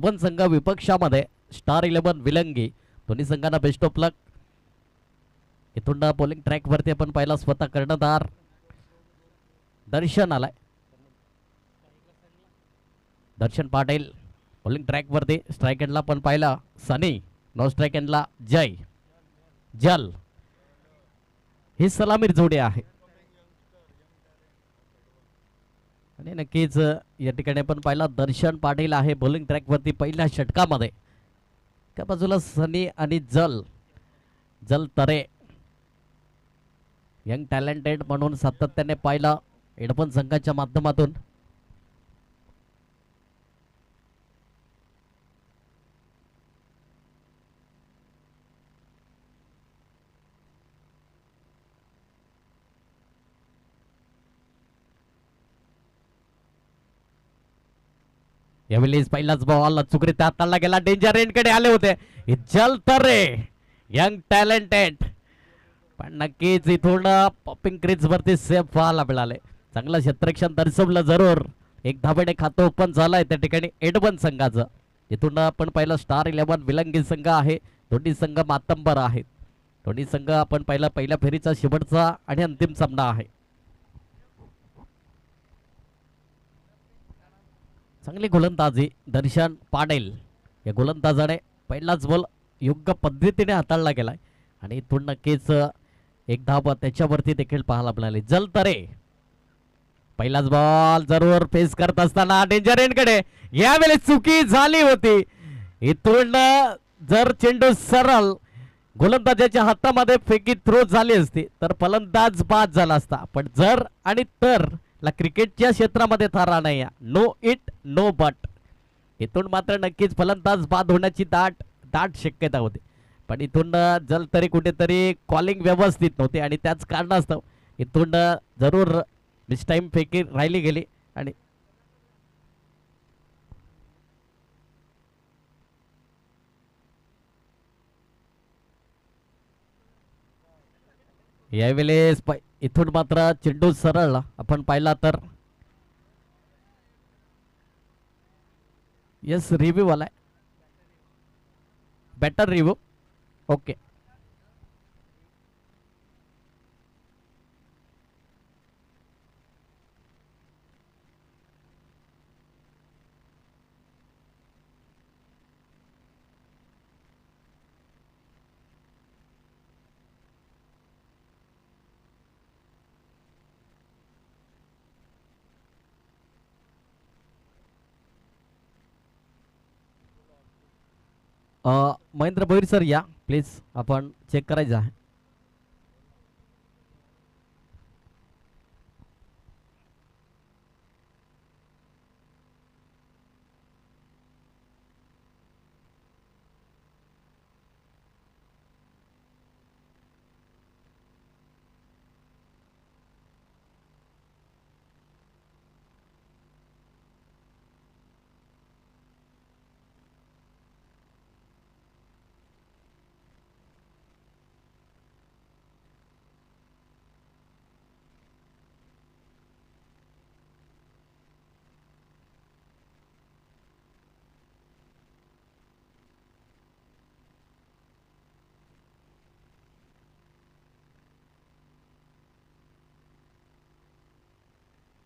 One संघ विपक्षामध्ये star 11 विलंगी. दोन्ही संघांना बेस्ट ऑफ लक. इथून बॉलिंग ट्रॅक वरती आपण पाहिला स्वतः कर्णधार दर्शन आलाय. दर्शन पाटील बॉलिंग ट्रॅक वरती. स्ट्राईक एंडला पण पाहिला सनी. नो स्ट्राईक एंडला जय जल. ही सलामीर जोडी आहे आणि नक्कीच या ठिकाणी पण पाहिला दर्शन पाटील आहे बॉलिंग ट्रॅक वरती पहिल्या षटकामध्ये. त्या बाजूला सनी आणि जल जल तरे यंग टॅलेंटेड म्हणून सातत्याने पाहिला एडपन संघाच्या माध्यमातून. यावेळी पहिलाच बॉल चुकरीत हाताळला गेला. डेंजर एंडकडे आले होते जल तरे यंग टॅलेंटेड. पण नक्कीच इथून पॉपिंग क्रीज वरती सेफ व्हायला मिळाले. चांगलं क्षेत्ररक्षण दर्शवलं जरूर. एक धाबेने खातं ओपन झालंय त्या ठिकाणी एडवन संघाचं. इथून आपण पाहिलं स्टार 11 विलंगी संघ आहे. दोन्ही संघ मातंबर आहेत. दोन्ही संघ आपण पाहिलं पहिल्या फेरीचा शेवटचा आणि अंतिम सामना आहे. चांगली गोलंदाजी दर्शन पाटील या गोलंदाजाने पहिलाच बॉल योग्य पद्धतीने हाताळला गेलाय आणि इथून नक्कीच एक धाव त्याच्यावरती देखील पाहायला मिळाली. जल तरे पहिलाच बॉल जरूर फेस करत असताना डेंजर एंडकडे यावेळी चुकी झाली होती. इथून जर चेंडू सरळ गोलंदाजाच्या हातामध्ये फेकी थ्रो झाली असती तर फलंदाज बाद झाला असता. पण जर आणि तर क्रिकेटच्या क्षेत्रामध्ये थारा नाही. No it no but. इथून मात्र नक्कीच फलंदाज बाद होण्याची दाट शक्यता होती. पण इथून जल तरी कुठेतरी कॉलिंग व्यवस्थित नव्हती आणि त्याच कारणास्तव इथून जरूर मिस टाइम फेकी राहिली गेली आणि यावेळेस इथून मात्र चेंडू सरळ आपण पाहिला तर यस रिव्ह्यू आलाय. Better review. Okay Mahendra Bhoir sir या प्लीज. आपण चेक करायचं आहे.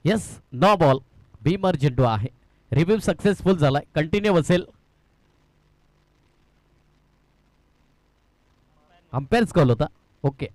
Yes no ball. बीमर चेंडू आहे. रिव्ह्यू सक्सेसफुल झालाय. कंटिन्यू असेल. अंपायर्स कॉल होता. ओके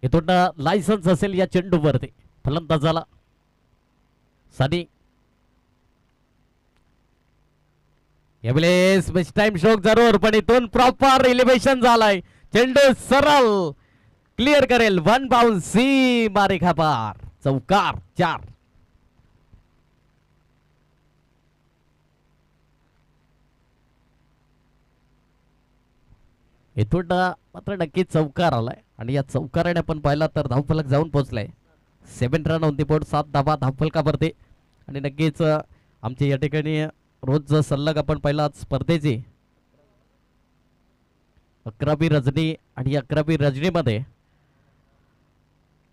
इथून लायसन्स असेल या चेंडूवरती फलंदाजाला. सनी यावेळेस बेस्ट टाइम शोक जरूर पण इथून प्रॉपर इलिव्हेशन झालाय. चेंडू सरळ क्लिअर करेल. वन बाउंस सी मारे खापार चौकार 4. इथून मात्र नक्कीच चौकार आलाय आणि या चौकाराने आपण पाहिला तर धावफलक जाऊन पोहोचलाय. 7 रन ऑन दी बोर्ड, 7 धाबा धावफलकावरती. आणि नक्कीच आमच्या या ठिकाणी रोज सल्लग आपण पाहिला स्पर्धेची 11वी रजनी आणि 11वी रजनीमध्ये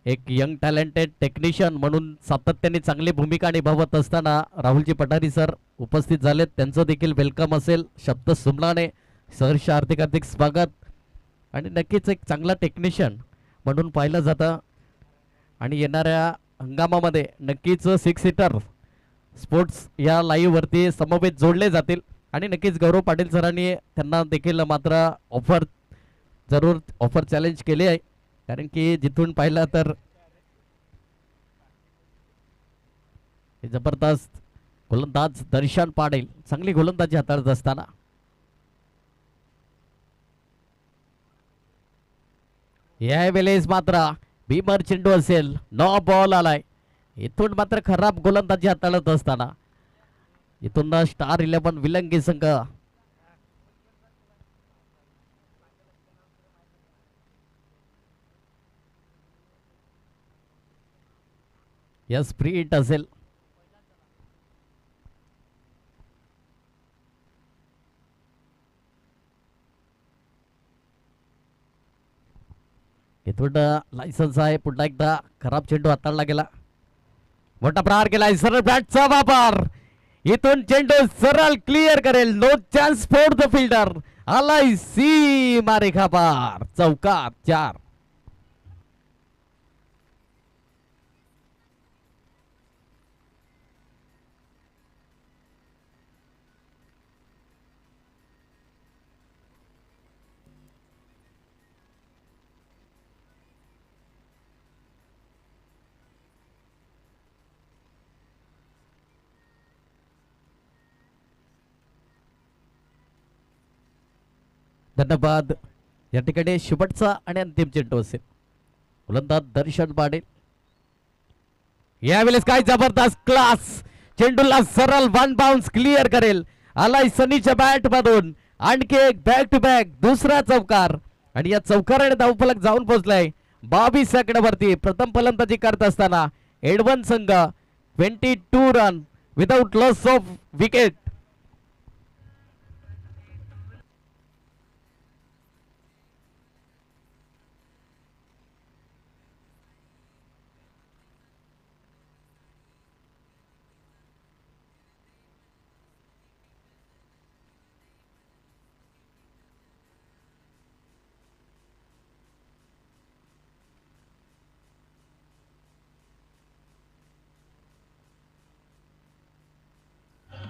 एक यंग टॅलेंटेड टेक्निशियन म्हणून सातत्याने चांगली भूमिका निभावत असताना राहुलजी पठारी सर उपस्थित झालेत. त्यांचं देखील वेलकम असेल शब्द सुमलाने. सहर्ष हार्दिक हार्दिक स्वागत. आणि नक्कीच एक चांगला टेक्निशियन म्हणून पाहिलं जातं आणि येणाऱ्या हंगामामध्ये नक्कीच 6 सीटर स्पोर्ट्स या लाईव्हवरती समवेत जोडले जातील. आणि नक्कीच गौरव पाटील सरांनी त्यांना देखील मात्र ऑफर चॅलेंज केले आहे. कारण की जिथून पाहिलं तर जबरदस्त गोलंदाज दर्शन पाटील चांगली गोलंदाजी हाताळत असताना यावेळेस मात्र भीमर चेंडू असेल, नो बॉल आलाय. इथून मात्र खराब गोलंदाजी हाताळत असताना इथून स्टार 11 विलंगी संघ या स्प्रिट असेल. इथून लायसन्स आहे. पुन्हा एकदा खराब चेंडू हाताळला गेला. मोठा प्रहार केलाय. सरळ बॅटचा वापर. इथून चेंडू सरळ क्लिअर करेल. No chance for the fielder. आलाय सीमा रेखा पार. चौकार 4. धन्यवाद. या ठिकाणी शेवटचा आणि अंतिम चेंडू असेल. गोलंदाज दर्शन पाटील यावेळेस काय जबरदस्त क्लास. चेंडूला सरळ वन बाउन्स क्लिअर करेल. आलाय सनीच्या बॅट मधून आणखी एक बॅक टू बॅक दुसरा चौकार. आणि या चौकाराने धावफलक जाऊन पोहोचलाय 22 सेकंदावरती. प्रथम फलंदाजी करत असताना एडवन संघ 22 run without loss of wicket.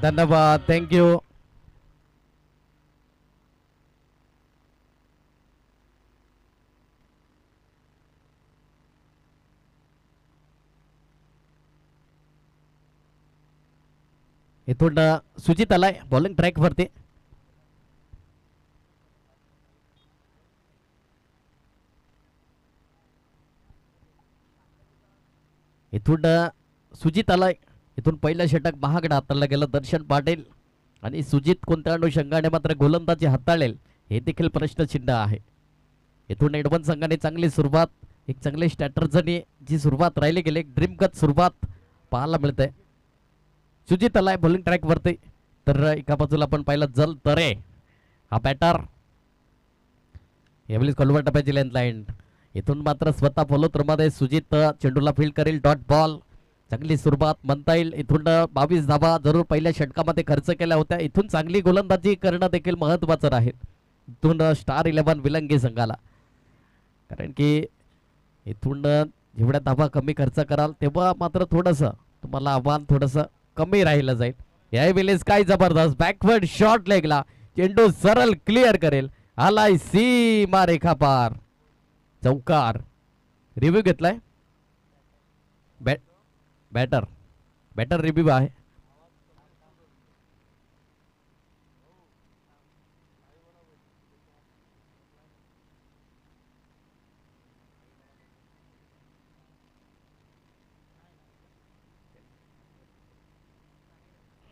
धन्यवाद. थँक्यू. इथून सुजित आलाय बॉलिंग ट्रॅक वरती. इथून सुजित आलाय. इथून पहिलं षटक महागडा हाताळला गेलं दर्शन पाटील. आणि सुजित कोणत्या अनुषंगाने मात्र गोलंदाजी हाताळेल हे देखील प्रश्नचिन्ह आहे. इथून एडवन संघाने चांगली सुरुवात, एक चांगले स्ट्रॅटर्जनी जी सुरुवात राहिली गेली, एक ड्रीमगत सुरुवात पाहायला मिळते. सुजित आलाय बॉलिंग ट्रॅक वरती. तर एका बाजूला आपण पाहिलं जल तरे हा बॅटर. यावेळी कॉल्वर टप्प्याची लेंथ लाईन. इथून मात्र स्वतः फॉलोथ्रूमध्ये सुजित चेंडूला फील्ड करेल. Dot ball. चांगली सुरुवात म्हणता येईल. इथून 22 धाबा जरूर पहिल्या षटकामध्ये खर्च केल्या होत्या. इथून चांगली गोलंदाजी करणं देखील महत्वाचं राहील इथून स्टार 11 विलंगी संघाला. कारण की इथून जेवढ्या धाबा कमी खर्च कराल तेव्हा मात्र थोडंसं तुम्हाला आव्हान थोडंसं कमी राहिलं जाईल. यावेळेस काय जबरदस्त बॅकवर्ड शॉट लेगला. चेंडू सरळ क्लिअर करेल. आलाय सीमा रेखा पार. चौकार. रिव्ह्यू घेतलाय. बॅटर बॅटर रिव्ह्यू आहे.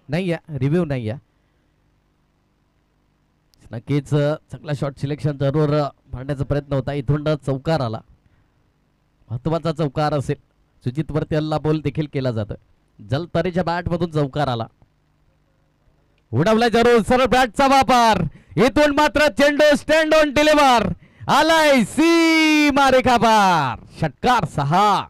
नाही आहे रिव्ह्यू नाही आहे. नक्कीच चांगला शॉट सिलेक्शन जरूर मारण्याचा प्रयत्न होता. इथून चौकार आला, महत्वाचा चौकार असेल. सुजित वरती हल्ला बोल देखील केला जातो. जलतरेच्या बॅट मधून चौकार आला, उडवलाय जरूर सरळ बॅटचा वापर. इथून मात्र चेंडू स्टँड ऑन डिलिव्हर आलाय सीमा रेखा पार. षटकार 6.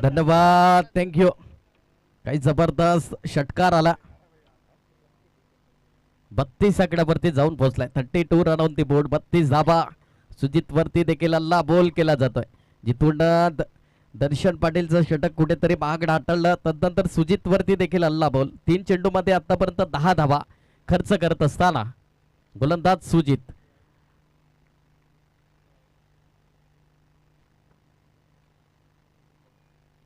धन्यवाद, थँक्यू. काही जबरदस्त षटकार आला. 32 आकड्यावरती जाऊन पोहोचलाय. 32 रन ऑन दी बोर्ड. 32 धाबा. सुजित वरती देखील हल्ला बोल केला जातोय. जिथून दर्शन पाटीलचं षटक कुठेतरी महाग हाताळलं. तदनंतर सुजित वरती देखील हल्ला बोल. 3 चेंडूमध्ये आतापर्यंत 10 धावा खर्च करत असताना गोलंदाज सुजित.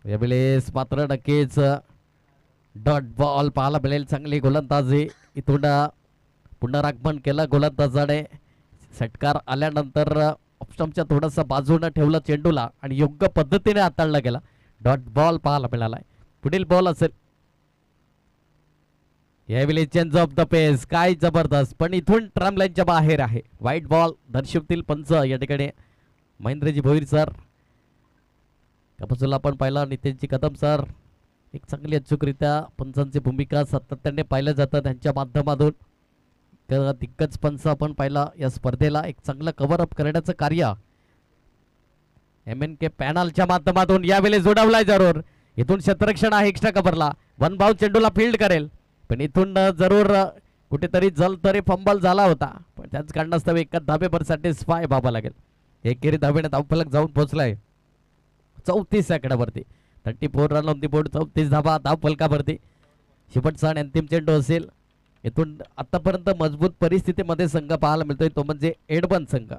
यावेळेस मात्र नक्कीच डॉट बॉल पाहायला मिळेल. चांगली गोलंदाजी. इथून पुनरागमन केलं गोलंदाजाने. षटकार आल्यानंतर ऑप्शनच्या थोडंसं बाजूनं ठेवलं चेंडूला आणि योग्य पद्धतीने हाताळला गेला. डॉट बॉल पाहायला मिळालाय. पुढील बॉल असेल यावेळी चेंज ऑफ द पेस. काय जबरदस्त, पण इथून ट्रम लाईनच्या बाहेर आहे. व्हाईट बॉल दर्शवतील पंच या ठिकाणी महेंद्रजी भोईर सर. बाजूला आपण पाहिला नितीनजी कदम सर. एक चांगली अचूकरित्या पंचांची भूमिका सातत्याने पाहिलं जातं त्यांच्या माध्यमातून. दिग्गज पंच आपण पाहिला या स्पर्धेला. एक चांगलं कव्हर अप करण्याचं कार्य MNK पॅनलच्या माध्यमातून यावेळी जोडवलाय जरूर. इथून क्षेत्ररक्षण आहे एक्स्ट्रा कव्हरला. वन बाउंड चेंडूला फील्ड करेल, पण इथून जरूर कुठेतरी जल तरी फंबल झाला होता. पण त्याच कारणास्तव एका धाबेभर सॅटिस्फाय व्हावं लागेल. एकेरी धाबेने धावफलक जाऊन पोहोचलाय 34 आकड्यावरती. 34 रन ऑन दी बोर्ड. 34 धाबा धावफलकावरती. शेवटचा आणि अंतिम चेंडू असेल. इथून आतापर्यंत मजबूत परिस्थितीमध्ये संघ पाहायला मिळतोय तो म्हणजे एडबन संघ.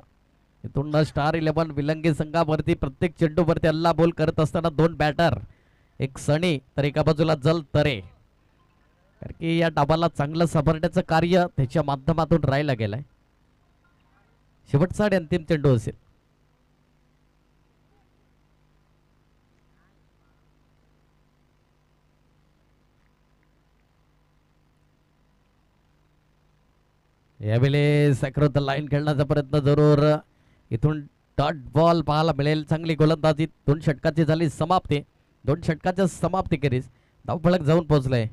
इथून स्टार 11 विलंगी संघावरती प्रत्येक चेंडूवरती हल्ला बोल करत असताना 2 बॅटर, एक सणी तर एका बाजूला जल तरे. कारण की या डाबाला चांगलं सावरण्याचं कार्य त्याच्या माध्यमातून राहायला गेलाय. शेवटचा आणि अंतिम चेंडू असेल. यावेळी सॅक्रोत लाईन खेळण्याचा प्रयत्न जरूर. इथून डॉट बॉल पाहायला मिळेल. चांगली गोलंदाजी. 2 षटकाची झाली समाप्ती. 2 षटकाच्या समाप्तीखेरीज धावफलक जाऊन पोहोचलाय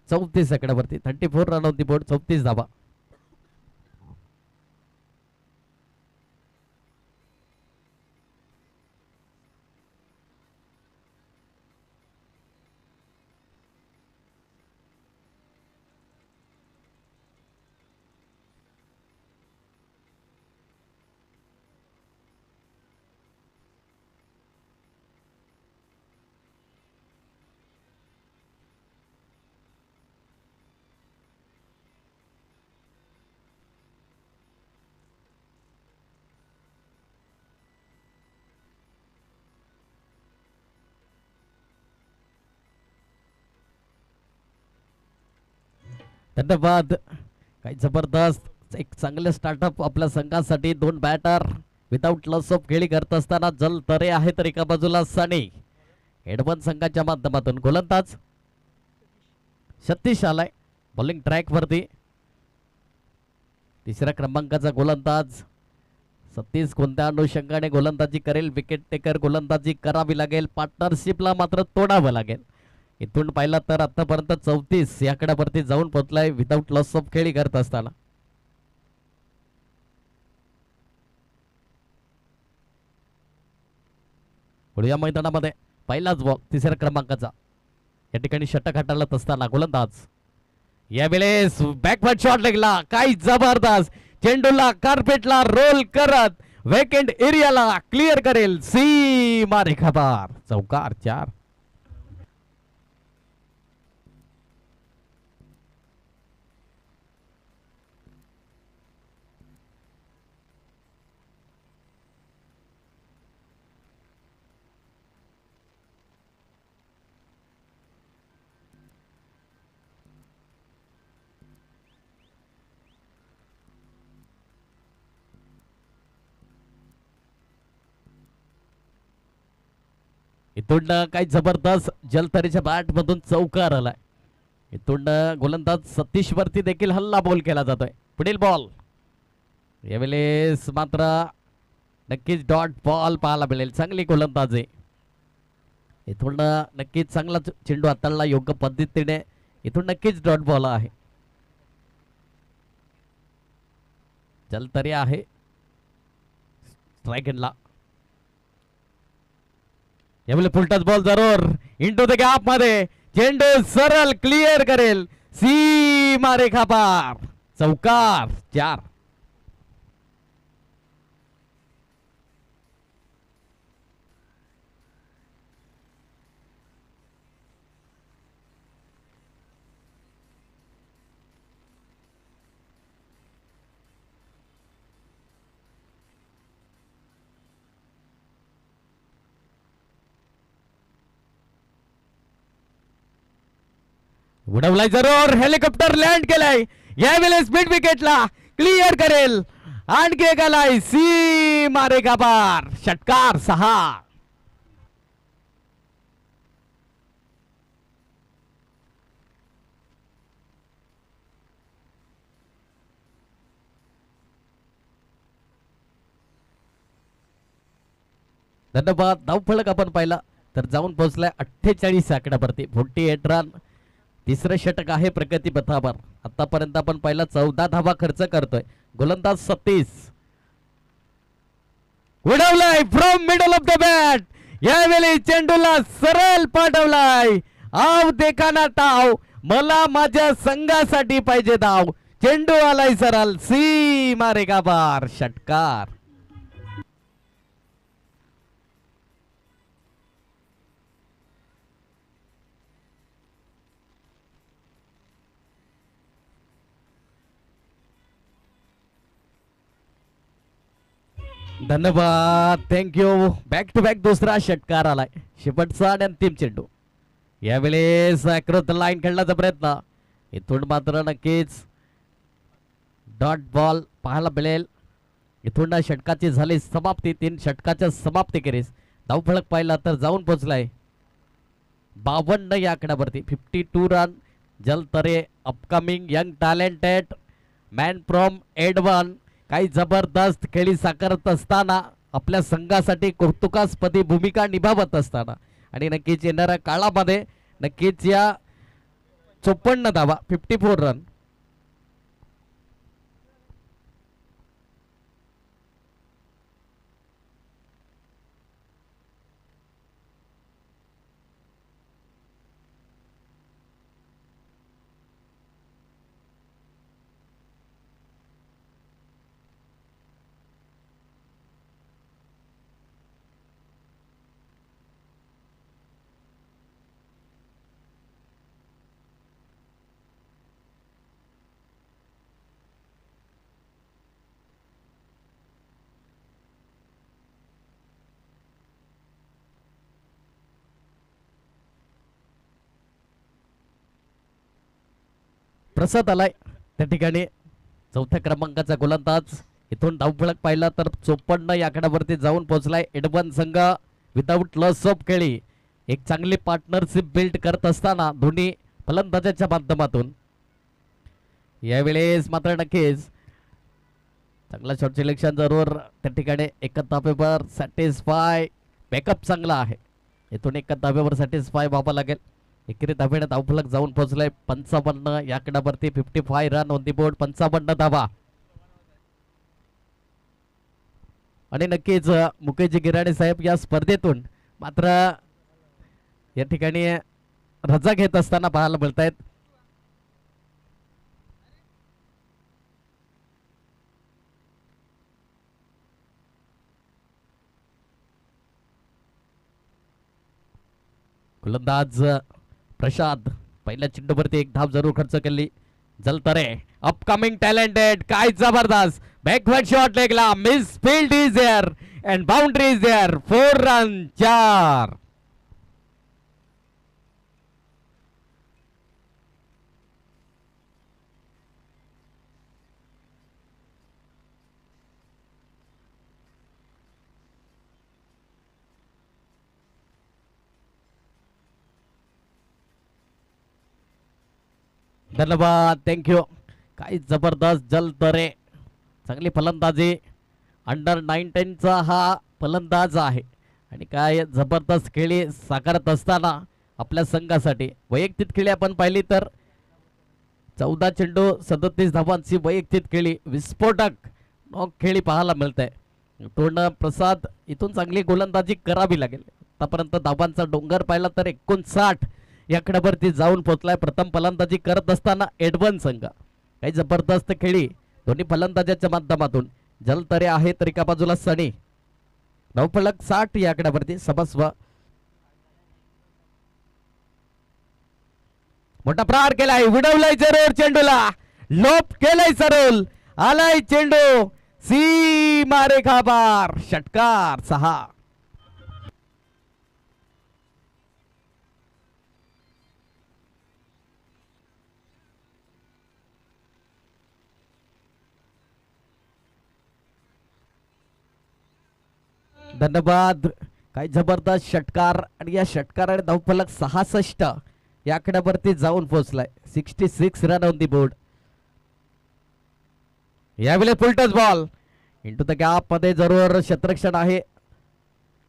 34 आकड्यावरती. 34 रन ऑन दी बोर्ड. 34 धावा. धन्यवाद. काही जबरदस्त एक चांगले स्टार्टअप आपल्या संघासाठी. 2 बॅटर विदाउट लॉस ऑफ खेळी करत असताना जल तरे आहे तर एका बाजूला सनी. एडवन संघाच्या माध्यमातून गोलंदाज सतीश आलाय बॉलिंग ट्रॅक वरती. 3ऱ्या क्रमांकाचा गोलंदाज सतीश कोणत्या अनुषंगाने गोलंदाजी करेल. विकेट टेकर गोलंदाजी करावी लागेल. पार्टनरशिपला मात्र तोडावं लागेल. इथून पाहिलं तर आतापर्यंत 34 या आकड्यावरती जाऊन पोहोचलाय विदाउट लॉस ऑफ खेळी करत असताना. पुढे या मैदानामध्ये पहिलाच बॉल 3ऱ्या क्रमांकाचा. या ठिकाणी षटक हाताळत असताना गोलंदाज यावेळेस बॅकवर्ड शॉट लागला. काय जबरदस्त चेंडूला कार्पेटला रोल करत वेकेंड एरियाला क्लिअर करेल सीमा रेखा पार. चौकार 4. इथून काही जबरदस्त जलतरीच्या बॅट मधून चौकार आलाय. इथून गोलंदाज सतीश वरती देखील हल्ला बॉल केला जातोय. पुढील बॉल यावेळेस मात्र नक्कीच डॉट बॉल पाहायला मिळेल. चांगली गोलंदाजी इथून नक्कीच चांगला चेंडू हाताळला योग्य पद्धतीने. इथून नक्कीच डॉट बॉल आहे. जलतरी आहे स्ट्रायकला. यावेळी फुलटच बॉल जरूर इंटू द गॅप मध्ये चेंडू सरळ क्लिअर करेल. सीमा रेखा पार. चौकार 4. उडवलाय जरूर. हेलिकॉप्टर लँड केलाय. यावेळेस मिड विकेटला क्लिअर करेल. आणखी एक आलाय. सीमा रेखा पार. षटकार 6. धन्यवाद. धावफलक आपण पाहिला तर जाऊन पोहोचलाय 48 आकड्यावरती. 48 रन. तिसरं षटक आहे प्रगती पथावर. आतापर्यंत आपण पहिला 14 धावा खर्च करतोय. गोलंदाज सतीश उडवलाय from middle of the bat. यावेळी चेंडूला सरळ पाठवलाय. आव देखाना टाव. मला माझ्या संघासाठी पाहिजे धाव. चेंडू आलाय सरळ. सीमा रेखा पार. षटकार. धन्यवाद. थँक्यू. बॅक टू बॅक दुसरा षटकार आलाय. शेवटचा आणि अंतिम चेंडू. यावेळेस अक्रॉस द लाईन खेळण्याचा प्रयत्न. इथून मात्र नक्कीच डॉट बॉल पाहायला मिळेल. इथून षटकाची झाली समाप्ती. 3 षटकाच्या समाप्ती केलीस. धावफलक पाहिला तर जाऊन पोहोचलाय 52 या आकड्यावरती. 52 रन. जलतरे upcoming young talented man from एडवन. काही जबरदस्त खेळी साकारत असताना आपल्या संघासाठी कौतुकास्पदी भूमिका निभावत असताना आणि नक्कीच येणाऱ्या काळामध्ये नक्कीच या 54 धावा 54 रन. प्रसाद आलाय त्या ठिकाणी. 4थ्या क्रमांकाचा गोलंदाज. इथून धावफलक पाहिला तर 54 या आकड्यावरती जाऊन पोहोचलाय. एडवन संघ विदाऊट लॉस ऑफ खेळी एक चांगली पार्टनरशिप बिल्ड करत असताना दोन्ही फलंदाजाच्या माध्यमातून. यावेळेस मात्र नक्कीच चांगला शॉट सिलेक्शन जरूर त्या ठिकाणी. एका धाब्यावर सॅटिस्फाय. बॅकअप चांगला आहे. इथून एका धाब्यावर सॅटिस्फाय व्हावं लागेल. एकेरी धाब्याने धावफलक जाऊन पोहोचलाय 55 या आकड्यावरती. 55 रन ऑन दी बोर्ड. 55 धावा. आणि नक्कीच मुकेश गिराणे साहेब या स्पर्धेतून मात्र या ठिकाणी रजा घेत असताना पाहायला मिळत आहेत. गोलंदाज प्रसाद पहिल्या चेंडूवरती एक धाव जरूर खर्च केली. जलतरे अपकमिंग टॅलेंटेड. काय जबरदस्त बॅकवर्ड शॉट लेगला. Misfield is there and boundary is there. 4 run 4. धन्यवाद, थँक्यू. काय जबरदस्त जलतरे, चांगली फलंदाजी. अंडर 19चा हा फलंदाज आहे आणि काय जबरदस्त खेळी साकारत असताना आपल्या संघासाठी. वैयक्तिक खेळी आपण पाहिली तर 14 चेंडू 37 धावांची वैयक्तिक खेळी, विस्फोटक नॉक खेळी पाहायला मिळते. पूर्ण प्रसाद इथून चांगली गोलंदाजी करावी लागेल. आतापर्यंत धावांचा डोंगर पाहिला तर 59 या आकड्यावरती जाऊन पोहोचलाय. प्रथम फलंदाजी करत असताना एडवन संघ. काही जबरदस्त खेळी दोन्ही फलंदाजाच्या माध्यमातून. जलतरे आहे तर एका बाजूला सनी. धावफलक 60 या आकड्यावरती समस्व. मोठा प्रहार केलाय, विडवलाय जरूर चेंडूला, लोप केलाय सरळ, आलाय चेंडू सीमा रेखा पार, षटकार 6. धन्यवाद. काय जबरदस्त षटकार आणि या षटकाराने धावफलक 66 या आकड्यावरती जाऊन पोहोचलाय. 66 रन ऑन दी बोर्ड. यावेळी फुलटच बॉल इंटू द गॅप मध्ये जरूर क्षेत्ररक्षण आहे.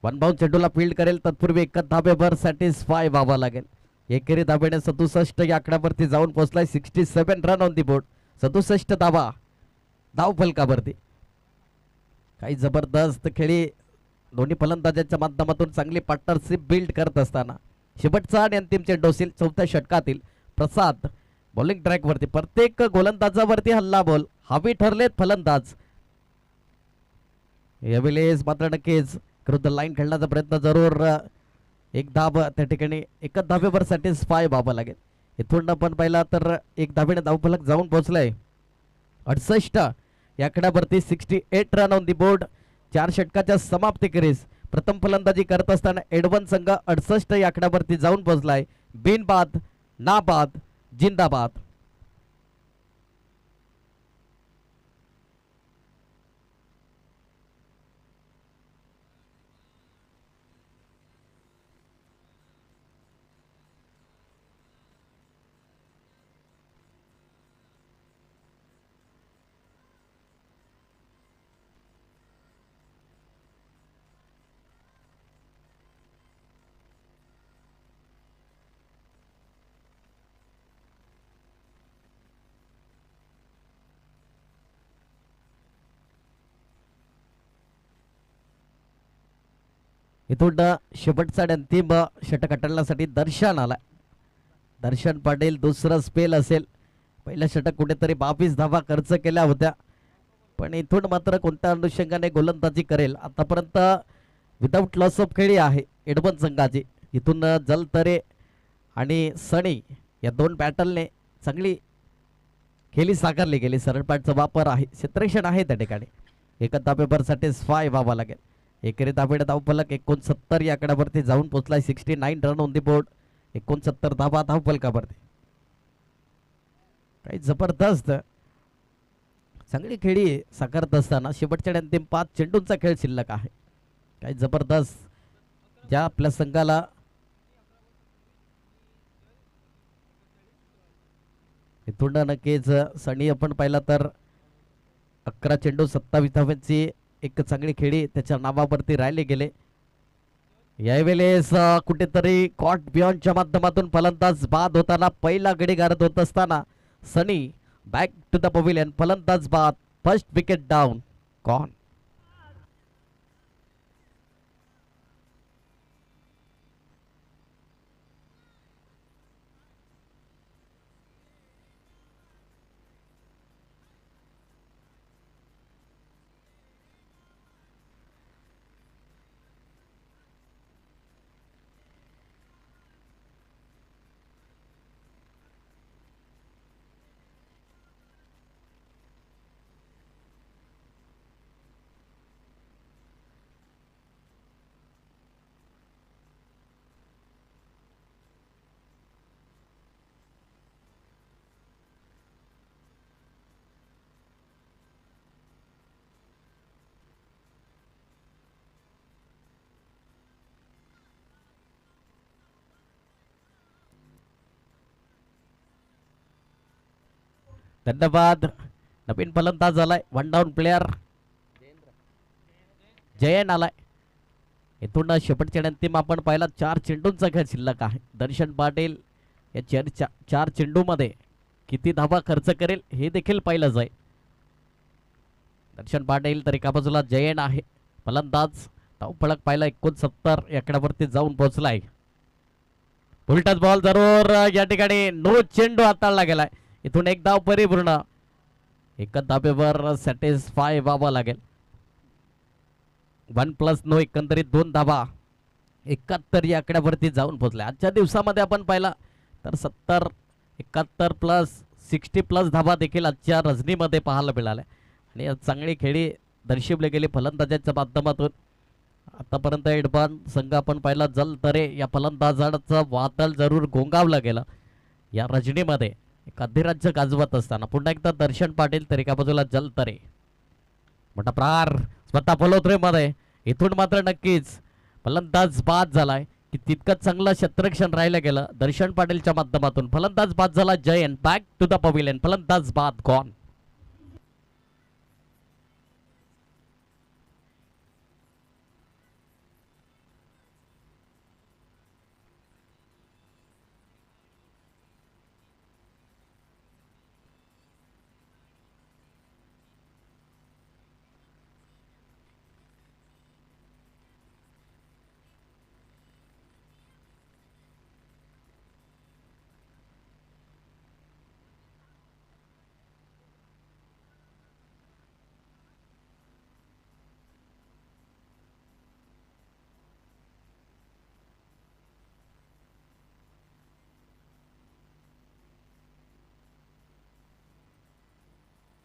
वन बाउंड चेंडूला फील्ड करेल तत्पूर्वी एकच धाब्यावर सॅटिस्फाय व्हावा लागेल. एकेरी धाब्याने 67 या आकड्यावरती जाऊन पोहोचलाय. 67 रन ऑन दी बोर्ड, 67 धावा धाव फलकावरती. काही जबरदस्त खेळी दोन्ही फलंदाजांच्या माध्यमातून चांगली पार्टनरशिप बिल्ड करत असताना शेवटचा आणि अंतिम चेंडू असेल चौथ्या षटकातील. प्रसाद बॉलिंग ट्रॅक वरती, प्रत्येक गोलंदाजावरती हल्ला बॉल, हवी ठरलेत फलंदाज. यावेळेस मात्र नक्कीच विरुद्ध लाईन खेळण्याचा प्रयत्न जरूर. एक धाब त्या ठिकाणी एकच धाब्यावर सॅटिस्फाय व्हावं लागेल. इथून आपण पाहिला तर एक धाब्याने धावफलक जाऊन पोहोचलाय 68 या आकड्यावरती. 68 रन ऑन दी बोर्ड. 4 षटकाच्या समाप्तीखेरीज प्रथम फलंदाजी करत असताना एडवन संघ 68 या आकड्यावरती जाऊन पोहोचलाय. बिनबाद, नाबाद, जिंदाबाद. इथून शेवटचा अंतिम षटक हाताळण्यासाठी दर्शन आला. दर्शन पाटील दुसरं स्पेल असेल. पहिल्या षटक कुठेतरी 22 धावा खर्च केल्या होत्या, पण इथून मात्र कोणत्या अनुषंगाने गोलंदाजी करेल. आतापर्यंत विदाऊट लॉस ऑफ खेळी आहे एडवन संघाची. इथून जलतरे आणि सनी या दोन बॅटलने चांगली खेळी साकारली गेली. सरळ पॅटचा वापर आहे, क्षेत्ररक्षण आहे त्या ठिकाणी. एकच धाब्यावर सॅटिस्फाय व्हावा लागेल. एकेरी धाबेड धावफलक 69 या आकड्यावरती जाऊन पोहोचलाय. 69 रन ऑन दी बोर्ड, 69 धावा धावफलकावरती. काही जबरदस्त चांगली खेळी साकारत असताना शेवटच्या अंतिम 5 चेंडूंचा खेळ शिल्लक आहे. काही जबरदस्त ज्या आपल्या संघाला इथून नक्कीच सनी आपण पाहिला तर 11 चेंडू 27 धावांची एक चांगली खेळी त्याच्या नावावरती राहिले गेले. यावेळेस कुठेतरी कॉट बियॉन्डच्या माध्यमातून फलंदाज बाद होताना पहिला गडी गारत होत असताना सनी बॅक टू द पवेलियन. फलंदाज बाद, फर्स्ट विकेट डाऊन, गॉन. धन्यवाद. नवीन फलंदाज आलाय, वन डाऊन प्लेयर जयन आलाय. इथून शेवटच्या अंतिम आपण पाहिला 4 चेंडूंचा खेळ शिल्लक आहे. दर्शन पाटील या 4 चेंडूमध्ये किती धावा खर्च करेल हे देखील पाहिलं जाईल. दर्शन पाटील तर एका बाजूला जयन आहे फलंदाज. धावफलक पाहिला 69 आकड्यावरती जाऊन पोहोचलाय. उलटाच बॉल जरूर या ठिकाणी नो चेंडू हाताळला गेलाय. इथून एक धाव परिपूर्ण. एकच धाब्यावर सॅटिस्फाय व्हावं लागेल. 1+ नो एकंदरीत 2 धाबा 71 या आकड्यावरती जाऊन पोहोचल्या. आजच्या दिवसामध्ये आपण पाहिला तर 70 71+ 60+ धाबा देखील आजच्या रजनीमध्ये पाहायला मिळाल्या आणि चांगली खेळी दर्शवली गेली फलंदाजाच्या माध्यमातून. आतापर्यंत एडबान संघ आपण पाहिला जलतरे या फलंदाजाचं वादळ जरूर गोंगावलं गेलं या रजनीमध्ये एक अधिराज्य गाजवत असताना. पुन्हा एकदा दर्शन पाटील तर एका बाजूला जलतरे. मोठा प्रहार स्वतः फॉलोथ्रोमध्ये. इथून मात्र नक्कीच फलंदाज बाद झालाय की तितकंच चांगलं क्षेत्ररक्षण राहिलं गेलं दर्शन पाटीलच्या माध्यमातून. फलंदाज बाद झाला Jayan. Back to the pavilion. फलंदाज बाद गॉन.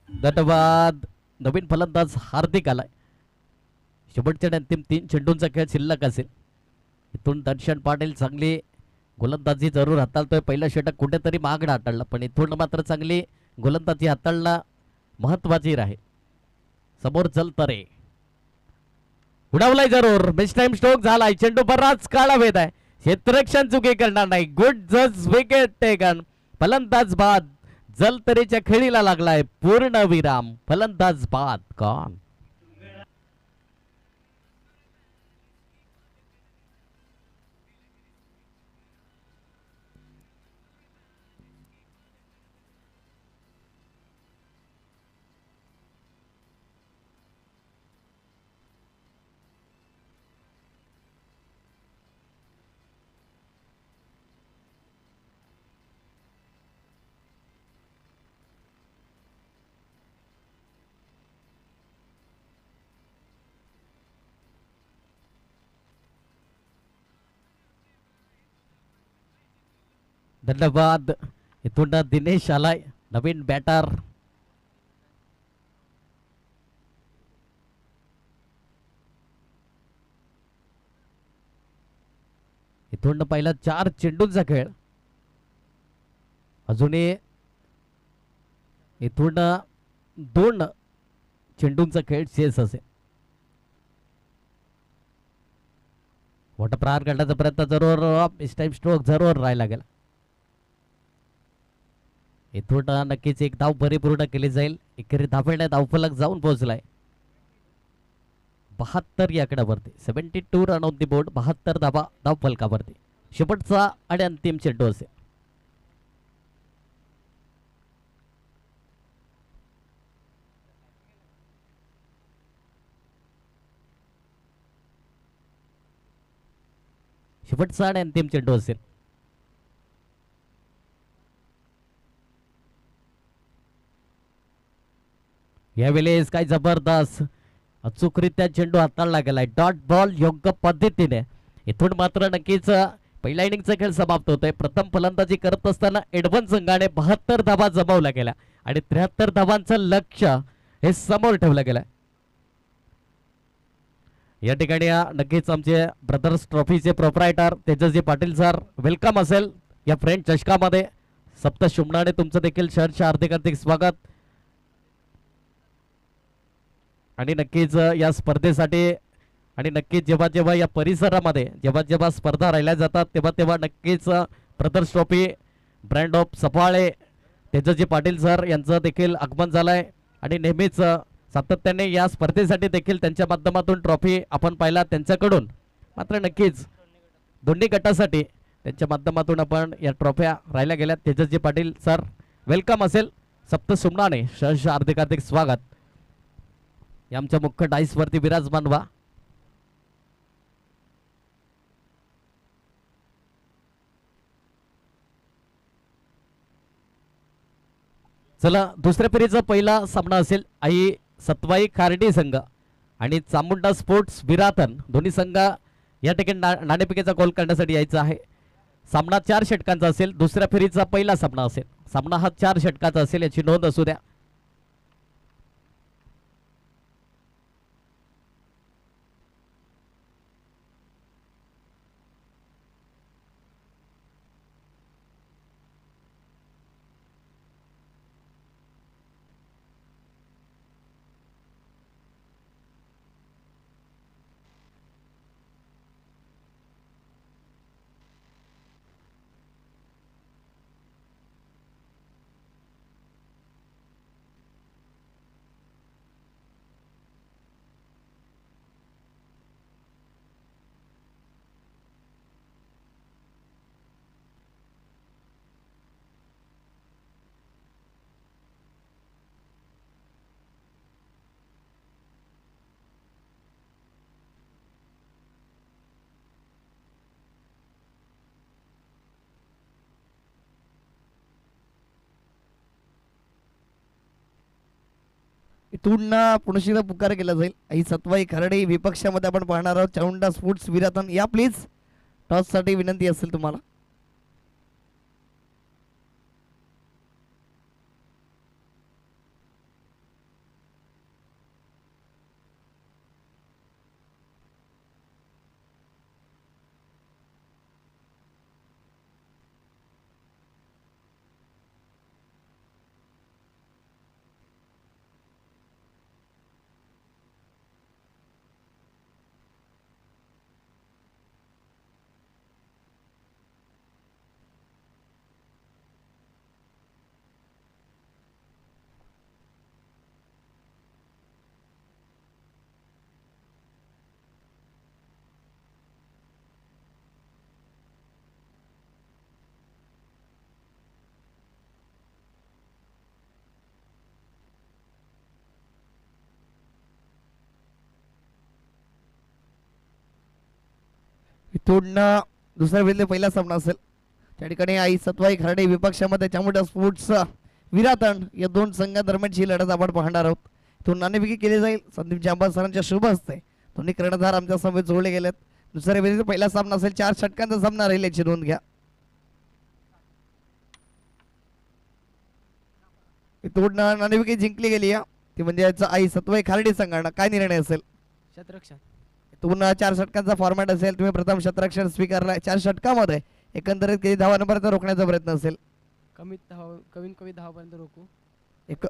धन्यवाद. नवीन फलंदाज हार्दिक आलाय. शेवटच्या अंतिम 3 चेंडूंचा खेळ शिल्लक असेल. इथून दर्शन पाटील चांगली गोलंदाजी जरूर हाताळतोय. पहिलं षटक कुठेतरी मागणं हाताळलं पण इथून मात्र चांगली गोलंदाजी हाताळणं महत्वाची राहील. समोर जलतरे उडावलाय जरूर. मिस टाइम स्ट्रोक झालाय. चेंडू बराच काळा वेध आहे. क्षेत्ररक्षण चुकी करणार नाही. गुड जज विकेट टेकन. फलंदाज बाद. जलतरेच्या खेळीला लागलाय पूर्ण विराम. फलंदाज बाद गॉन. धन्यवाद. इथून दिनेश आलाय नवीन बॅटर. इथून पहिला 4 चेंडूंचा खेळ. अजूनही इथून 2 चेंडूंचा खेळ शेष असेल. मोठा प्रहार करण्याचा प्रयत्न जरूर. मिस टाइम स्ट्रोक जरूर राहिला गेला. इथून नक्कीच एक धाव परिपूर्ण केली जाईल. एकेरी धावफलक धावफलक जाऊन पोहोचलाय 72 या आकड्यावरती. 72 रन ऑन दी बोर्ड. 72 धावा धावफलकावरती. शेवटचा आणि अंतिम चेंडू असेल. शेवटचा आणि अंतिम चेंडू असेल. यावेळेस काय जबरदस्त अचूकरित्या चेंडू हाताळला गेलाय. डॉट बॉल योग्य पद्धतीने. इथून मात्र नक्कीच पहिल्या इनिंगचा खेळ समाप्त होतोय. प्रथम फलंदाजी करत असताना एडवन संघाने 72 धावा जमावल्या गेल्या आणि 73 धावांचं लक्ष्य हे समोर ठेवलं गेलं. या ठिकाणी नक्कीच आमचे ब्रदर्स ट्रॉफीचे प्रोप्रायटर तेजस्वी पाटील सर वेलकम असेल या फ्रेंड चषकामध्ये. सप्त शुमनाने तुमचं देखील शहरच्या हार्दिक हार्दिक स्वागत. आणि नक्कीच या स्पर्धेसाठी आणि नक्कीच जेव्हा जेव्हा या परिसरामध्ये जेव्हा जेव्हा स्पर्धा राहिल्या जातात तेव्हा तेव्हा नक्कीच brothers trophy brand of Saphale Tejaswi Patil sir यांचं देखील आगमन झालंय आणि नेहमीच सातत्याने या स्पर्धेसाठी देखील त्यांच्या माध्यमातून ट्रॉफी आपण पाहिला त्यांच्याकडून. मात्र नक्कीच दोन्ही गटासाठी त्यांच्या माध्यमातून आपण या ट्रॉफ्या राहिल्या गेल्या. तेजस्वी पाटील सर वेलकम असेल सप्तशुम्नाने सहर्ष हार्दिक हार्दिक स्वागत. या आमच्या मुख्य डाईसवरती विराजमान व्हा. चला दुसऱ्या फेरीचा पहिला सामना असेल आई सतवाई खार्डी संघ आणि चामुंडा स्पोर्ट्स विरातन दोन्ही संघ या ठिकाणी नाणेफेकीचा कॉल करण्यासाठी यायचा आहे. सामना 4 षटकांचा असेल. दुसऱ्या फेरीचा पहिला सामना असेल. सामना हा 4 षटकाचा असेल याची नोंद असू द्या. इथून पुनश्च पुकार केला जाईल. आई सतवाई खरडे विपक्षामध्ये आपण पाहणार आहोत चामुंडा स्पोर्ट्स विरातन. या प्लीज टॉस साठी विनंती असेल तुम्हाला. इथून दुसऱ्या वेळेला पहिला सामना असेल. त्या ठिकाणी आई सतवाई खरडे विपक्षामध्ये चामुंडा स्पोर्ट्स विरातन या दोन संघादरम्यानची लढत आपण पाहणार आहोत. इथून नाणेफेकी केली जाईल. संदीप जांभा सरांच्या शुभ हस्ते दोन्ही कर्णधार आमच्या समवेत जोडले गेलेत. दुसऱ्या वेळेला पहिला सामना असेल. 4 षटकांचा सामना राहील याची नोंद घ्या. इथून नाणेफेकी जिंकली गेली ती म्हणजे आई सतवाई खार्डी संघानं काय निर्णय असेल. शतरक्षण इथून 4 षटकांचा फॉर्मॅट असेल. तुम्ही प्रथम शतरक्षण स्वीकारलाय. 4 षटकामध्ये एकंदरीत किती धावांपर्यंत रोखण्याचा प्रयत्न असेल. कमीत कमी 10 पर्यंत रोखू. एक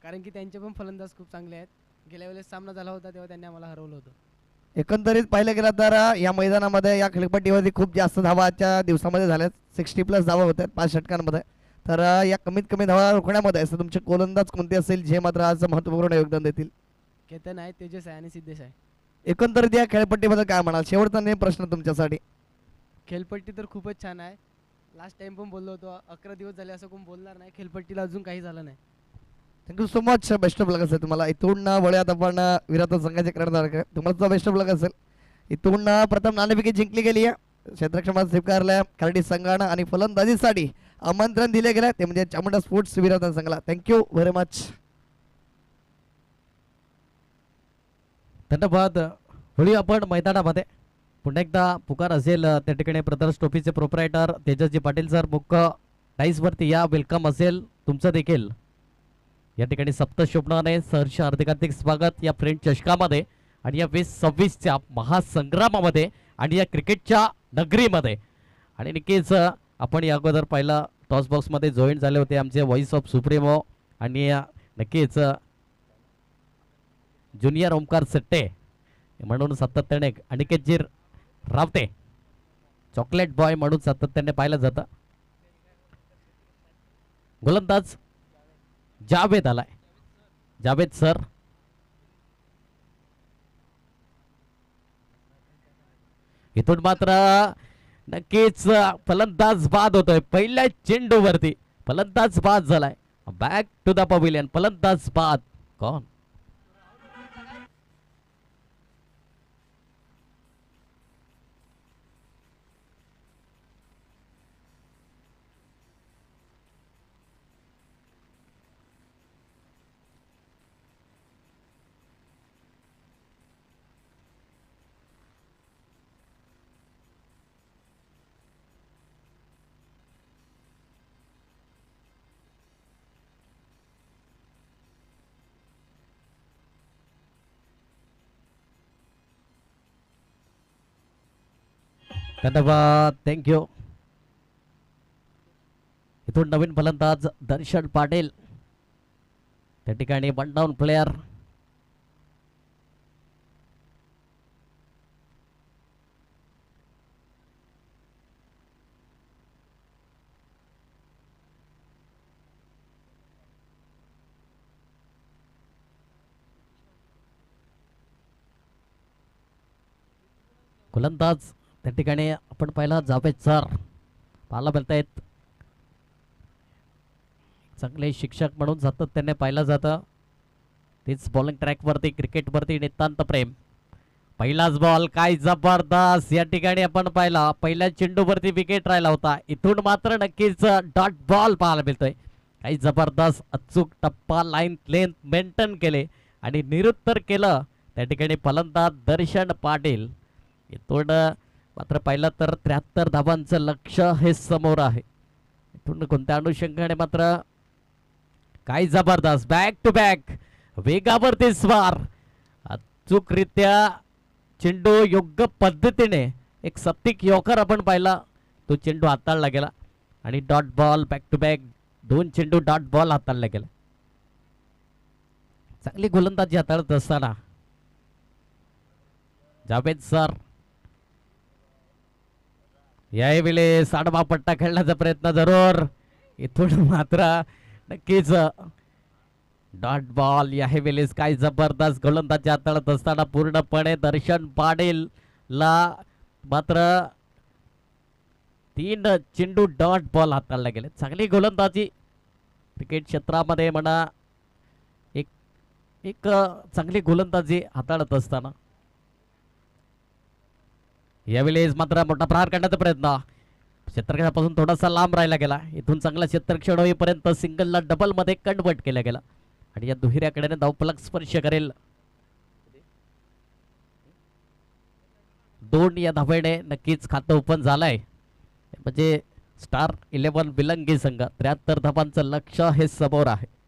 कारण की त्यांचे पण फलंदाज खूप चांगले आहेत. गेल्या वेळेस सामना झाला होता तेव्हा त्यांनी आम्हाला हरवलं होतं. एकंदरीत पाहिलं गेलं तर या मैदानामध्ये या खेळपट्टीवरती खूप जास्त धावा आजच्या दिवसामध्ये झाल्यात. 60+ धावा होत्या 5 षटकांमध्ये. तर या कमीत कमी धावा रोखण्यामध्ये असं तुमचे गोलंदाज कोणते असेल जे मात्र आज महत्त्वपूर्ण योगदान देतील. केतन आहे, तेजस आहे आणि सिद्धेश आहे. एकंदरीत या खेळपट्टीबद्दल काय म्हणाल. शेवटचा नाही प्रश्न तुमच्यासाठी. खेळपट्टी तर खूपच छान आहे. लास्ट टाइम पण बोललो होतो 11 दिवस झाले असं कोण बोलणार नाही. खेळपट्टीला अजून काही झालं नाही. Thank you so much. Best of luck असेल तुम्हाला. इथून वळूयात आपण विराट संघाचे कर्णधार तुम्हाला सुद्धा बेस्ट ऑफ लक असेल. इथून प्रथम नाणेफेकी जिंकली गेली आहे. क्षेत्रक्षमात स्वीकारल्या खर्डी संघानं आणि फलंदाजीसाठी आमंत्रण दिले गेले ते म्हणजे चामुंडा स्पोर्ट्स विराट संघाला. Thank you very much. धन्यवाद. वळूया आपण मैदानामध्ये. पुन्हा एकदा पुकार असेल त्या ठिकाणी ब्रदर्स ट्रॉफीचे प्रोप्रायटर तेजस्वी पाटील सर मुख्य डाईसवरती या. वेलकम असेल तुमचं देखील या ठिकाणी. सप्तशोभनाने सहर्ष हार्दिक हार्दिक स्वागत या फ्रेंच चषकामध्ये आणि या 2026च्या महासंग्रामामध्ये आणि या क्रिकेटच्या नगरीमध्ये. आणि नक्कीच आपण या अगोदर पहिला टॉस बॉक्समध्ये जॉईन झाले होते आमचे व्हॉइस ऑफ सुप्रीमो आणि नक्कीच ज्युनियर ओमकार सेट्टे म्हणून सातत्याने अनिकेतजी रावते चॉकलेट बॉय म्हणून सातत्याने पाहिलं जातं. गोलंदाज जावेद आलाय. जावेद सर. इथून मात्र नक्कीच फलंदाज बाद होतोय. पहिल्या चेंडूवरती फलंदाज बाद झालाय. Back to the pavilion. फलंदाज बाद कोण? धन्यवाद. थँक्यू. इथून नवीन फलंदाज दर्शन पाटील. त्या ठिकाणी वन डाऊन प्लेयर. गोलंदाज त्या ठिकाणी आपण पाहिला जावेद सर पाहायला मिळतायत. चांगले शिक्षक म्हणून सातत्याने पाहिलं जातं. तीच बॉलिंग ट्रॅकवरती क्रिकेटवरती नितांत प्रेम. पहिलाच बॉल काय जबरदस्त या ठिकाणी आपण पाहिला. पहिल्या चेंडूवरती विकेट राहिला होता. इथून मात्र नक्कीच डॉट बॉल पाहायला मिळतोय. काही जबरदस्त अचूक टप्पा लाईन लेंथ मेंटेन केले आणि निरुत्तर केलं त्या ठिकाणी फलंदाज दर्शन पाटील. इथून मात्र पाहिलं तर 73 धावांचं लक्ष्य हे समोर आहे. इथून कोणत्या अनुषंगाने मात्र काय जबरदस्त बॅक टू बॅक वेगावरती स्वार. अचूकरित्या चेंडू योग्य पद्धतीने एक सप्तिक यॉकर आपण पाहिला. तो चेंडू हाताळला गेला आणि dot ball back to back 2 चेंडू डॉट बॉल हाताळला गेला. चांगली गोलंदाजी हाताळत असताना जावेद सर यावेळी साडमा पट्टा खेळण्याचा प्रयत्न जरूर. इथून मात्र नक्कीच डॉट बॉल यावेळी काय जबरदस्त गोलंदाजी हाताळत असताना पूर्णपणे दर्शन पाटील ला मात्र 3 चेंडू डॉट बॉल हाताळला गेले. चांगली गोलंदाजी क्रिकेट क्षेत्रामध्ये म्हणा एक चांगली गोलंदाजी हाताळत असताना यावेळेस मात्र मोठा प्रहार करण्याचा प्रयत्न क्षेत्ररक्षणापासून थोडासा लांब राहिला गेला. इथून चांगला क्षेत्ररक्षण होईपर्यंत सिंगलला डबल मध्ये कन्वर्ट केला गेला आणि या दुहेऱ्याकडे धावफलक स्पर्श करेल. 2 या धावेने नक्कीच खातं ओपन झालंय. म्हणजे स्टार 11 बिलंगी संघ 73 धावांचं लक्ष्य हे समोर आहे.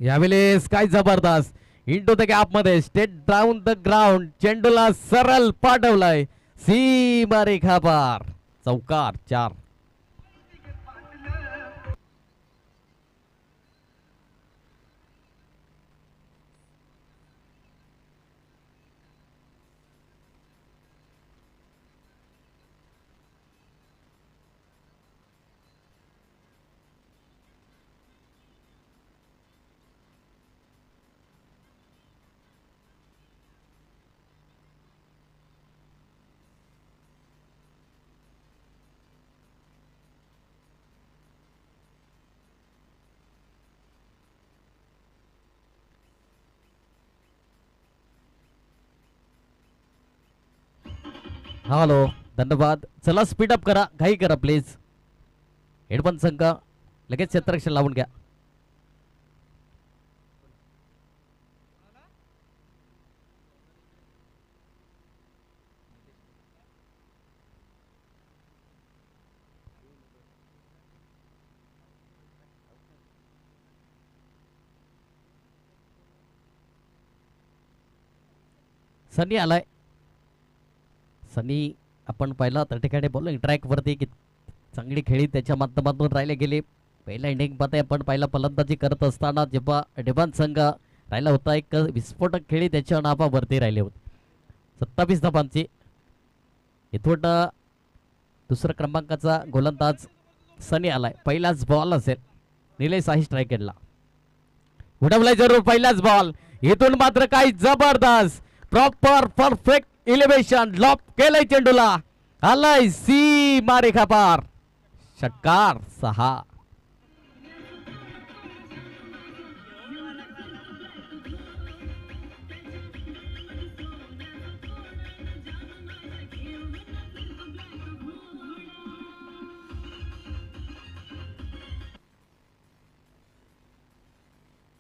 यावेळेस काय जबरदस्त इंटू द गॅप मध्ये स्टेट डाऊन द ग्राउंड. चेंडूला सरळ पाठवलाय सीमा रेखा पार. चौकार 4. हॅलो धन्यवाद. चला स्पीड अप करा घाई करा प्लीज. हेडपन संघ लगेच क्षेत्ररक्षण लावून घ्या. सनी आलाय. सनी आपण पाहिला त्या ठिकाणी बॉलिंग ट्रॅक वरती की चांगली खेळी त्याच्या माध्यमातून राहिले गेले. पहिल्या इनिंग मध्ये आपण पाहिला फलंदाजी करत असताना जेव्हा डिफेन्स संघ राहिला होता एक विस्फोटक खेळी त्याच्या नावावरती राहिले होते. 27 धाबांची. इथून दुसऱ्या क्रमांकाचा गोलंदाज सनी आलाय. पहिलाच बॉल असेल. निलेश आहे स्ट्रायकेटला. उडवलाय जरूर पहिलाच बॉल. इथून मात्र काही जबरदस्त प्रॉपर परफेक्ट इलेव्हेशन लॉप केलंय चेंडूला. आलाय सीमा रेखा पार. षटकार 6.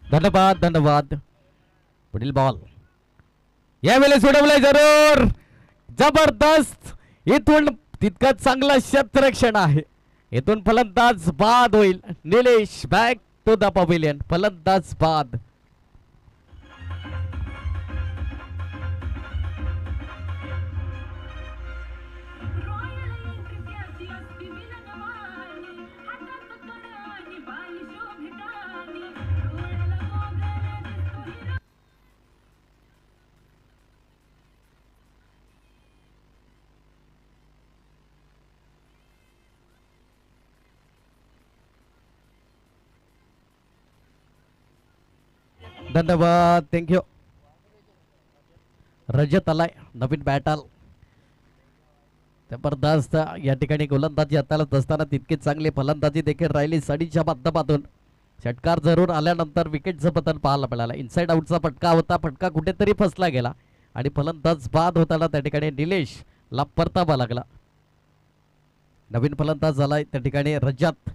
धन्यवाद धन्यवाद. पुढील बॉल यावेळेस उडवलाय जरूर. जबरदस्त. इथून तितकंच चांगलं क्षेत्ररक्षण आहे. इथून फलंदाज बाद होईल. Nilesh back to the pavilion. फलंदाज बाद. धन्यवाद. थँक्यू. रजत आलाय नवीन बॅटल. जबरदस्त या ठिकाणी गोलंदाजी हाताळत असताना तितकी चांगली फलंदाजी देखील राहिली सडीच्या माध्यमातून. षटकार जरूर आल्यानंतर विकेटचं पतन पाहायला मिळालं. इनसाइड आउटचा फटका होता. फटका कुठेतरी फसला गेला आणि फलंदाज बाद होताना त्या ठिकाणी निलेशला परतावा लागला. नवीन फलंदाज झालाय त्या ठिकाणी रजत.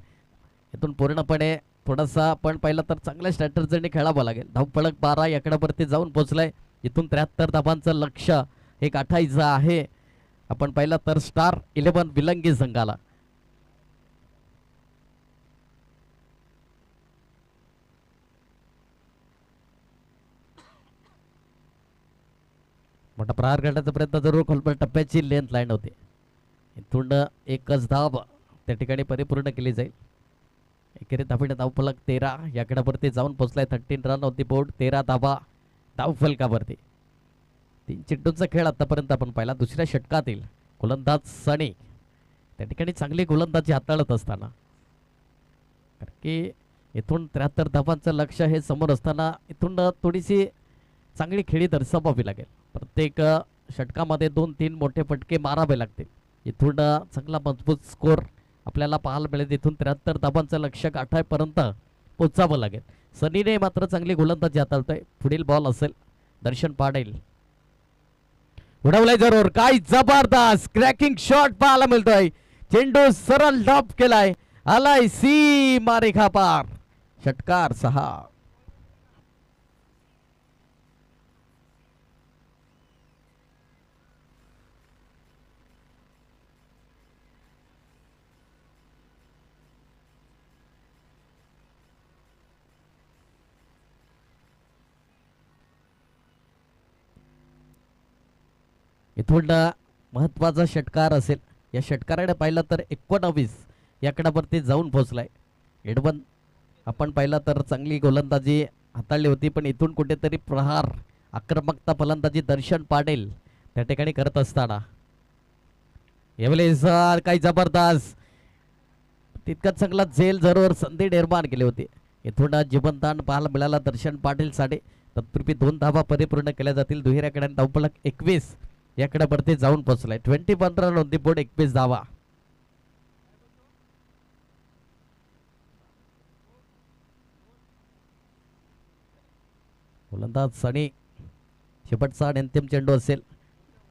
इथून पूर्णपणे थोडासा आपण पाहिलं तर चांगल्या स्ट्रॅटर्जीने खेळावं लागेल. धावफलक 12 याकड्यावरती जाऊन पोहोचलाय. इथून 73 धाबांचं लक्ष्य हे गाठायचं आहे. आपण पाहिलं तर स्टार 11 विलंगी संघाला. मोठा प्रहार करण्याचा प्रयत्न जरूर. खोलपर टप्प्याची लेंथ लाईन होते. इथून एकच धाव त्या ठिकाणी परिपूर्ण केली जाईल. एकेरी धावणे धावफलक 13 याकड्यावरती जाऊन पोहोचलाय. 13 रन ऑन दी बोर्ड. 13 धावा धावफलकावरती. 3 चेंडूंचा खेळ आतापर्यंत आपण पाहिला. दुसऱ्या षटकातील गोलंदाज सनी त्या ठिकाणी चांगली गोलंदाजी हाताळत असताना, कारण की इथून 73 धावांचं लक्ष्य हे समोर असताना इथून थोडीशी चांगली खेळी दर्शवावी लागेल. प्रत्येक षटकामध्ये 2-3 मोठे फटके मारावे लागतील. इथून चांगला मजबूत स्कोर आपल्याला पाहायला मिळेल. इथून 73 धाबांचं लक्ष्य गाठायपर्यंत पोचावं लागेल. सनीने मात्र चांगली गोलंदाजी हाताळतोय. पुढील बॉल असेल दर्शन पाडेल. उडवलाय जरूर. काय जबरदस्त क्रॅकिंग शॉट पाहायला मिळतोय. चेंडू सरळ डॉप केलाय. आलाय सीमा रेखा पार. षटकार 6. इथून महत्वाचा षटकार असेल. या षटकाराने पाहिलं तर 19 याकड्यावरती जाऊन पोहोचलाय. एडवन आपण पाहिलं तर चांगली गोलंदाजी हाताळली होती, पण इथून कुठेतरी प्रहार आक्रमकता फलंदाजी दर्शन पाडेल त्या ठिकाणी करत असताना यावेळेस काही जबरदस्त तितकाच चांगला झेल जरूर संधी निर्माण केली होती. इथून जीवनदान पाहायला मिळाला दर्शन पाटील साठी. तत्पूर्वी 2 धावा परिपूर्ण केल्या जातील. दुहेऱ्याकडे धावफलक 21 याकड्यावरती जाऊन पोहोचलाय. 21 रन ऑन दी बोर्ड. 21 धावा. गोलंदाज सनी शेवटचा आणि अंतिम चेंडू असेल.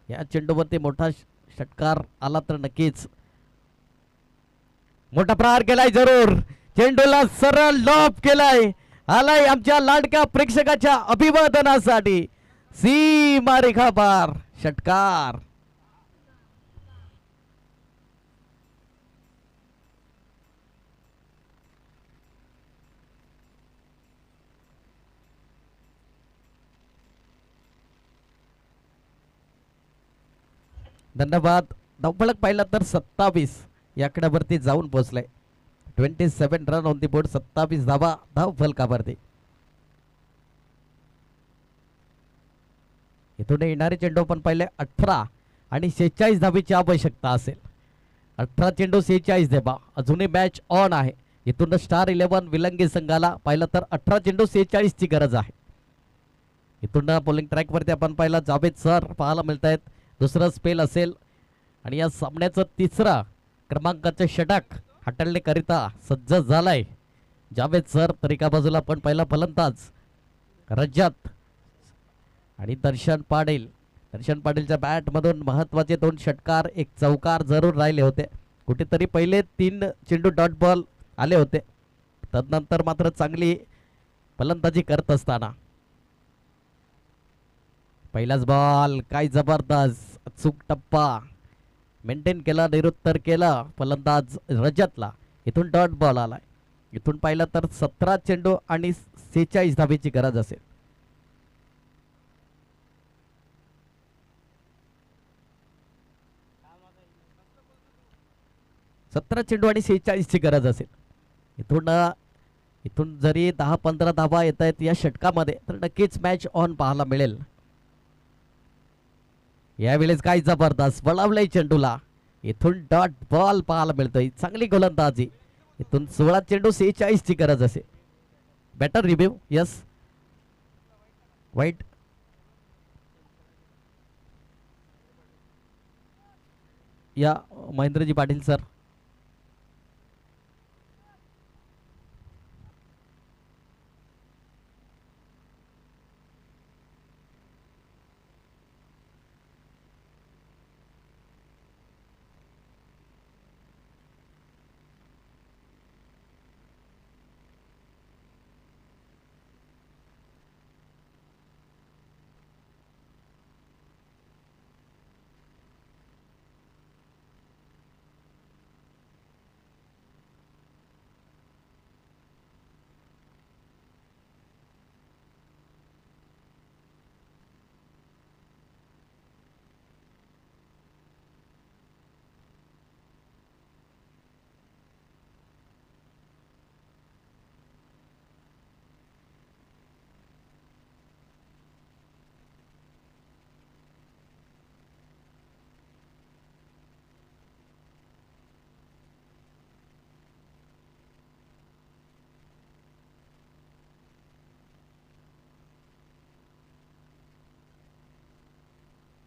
या चेंडूवरती मोठा षटकार आला तर नक्कीच मोठा प्रहार केलाय जरूर. चेंडूला सरळ लॉप केलाय. आलाय आमच्या लाडक्या प्रेक्षकाच्या अभिवादनासाठी सीमा रेखा पार. षटकार. धन्यवाद. धावफलक पाहिला तर 27 याकड्यावरती जाऊन पोहोचलाय. 27 रन ऑन दी बोर्ड. 27 धावा धावफलकावरती. इथून येणारे चेंडू आपण पाहिले 18 आणि 46 धाबीची आवश्यकता असेल. 18 चेंडू 46 धाबा. अजूनही मॅच ऑन आहे. इथून स्टार 11 विलंगी संघाला पाहिलं तर 18 चेंडू 46 ची गरज आहे. इथून बॉलिंग ट्रॅकवरती आपण पाहिलं जावेद सर पाहायला मिळत आहेत. दुसरं स्पेल असेल आणि या सामन्याचं तिसरा क्रमांकाचं षटक हाताळण्याकरिता सज्ज झालाय जावेद सर. तर एका बाजूला आपण पहिला फलंदाज रजत आणि दर्शन पाटील. दर्शन पाटीलच्या बॅटमधून महत्वाचे 2 षटकार, 1 चौकार जरूर राहिले होते. कुठेतरी पहिले 3 चेंडू डॉट बॉल आले होते. तदनंतर मात्र चांगली फलंदाजी करत असताना पहिलाच बॉल काय जबरदस्त अचूक टप्पा मेंटेन केला, निरुत्तर केला फलंदाज रजतला. इथून डॉट बॉल आलाय. इथून पाहिलं तर 17 चेंडू आणि 46 धाबीची गरज असेल. सतरा चेंडू आणि 46 ची गरज असेल. इथून जरी 10-15 धाबा येत आहेत या षटकामध्ये तर नक्कीच मॅच ऑन पाहायला मिळेल. यावेळेस काय जबरदस्त वळवलंय चेंडूला. इथून डॉट बॉल पाहायला मिळतोय. चांगली गोलंदाजी. इथून 16 चेंडू 46 ची गरज असेल. Batter review. Yes wide. या Mahendraji Patil sir.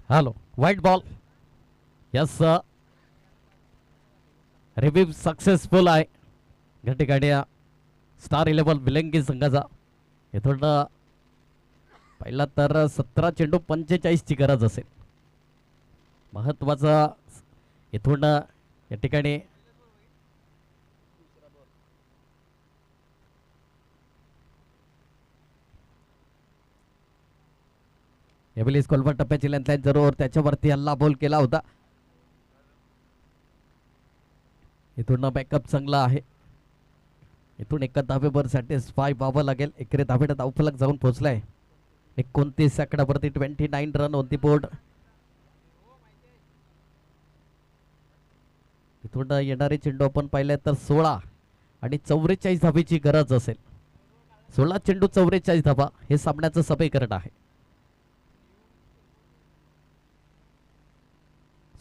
Hello white ball. Yes review successful आहे या ठिकाणी स्टार 11 विलंगी संघाचा. इथून पहिला तर 17 चेंडू 45 ची गरज असेल. महत्वाचा इथून या ठिकाणी एबिलिस कोलवर टप्प्याची लेंथ जरूर त्याच्यावरती हल्ला बॉल केला होता. इथून बॅकअप चांगला आहे. इथून एका धावेवर सॅटिस्फाय व्हावं लागेल. एकरे धावेला धावफलक जाऊन पोहोचलाय. 29 सेकंदावरती 29 रन ऑन दी बोर्ड. इथून येणारे चेंडू आपण पाहिले तर 16 आणि 44 धावेची गरज असेल. 16 चेंडू 44 धावा हे सामन्याचं समीकरण आहे.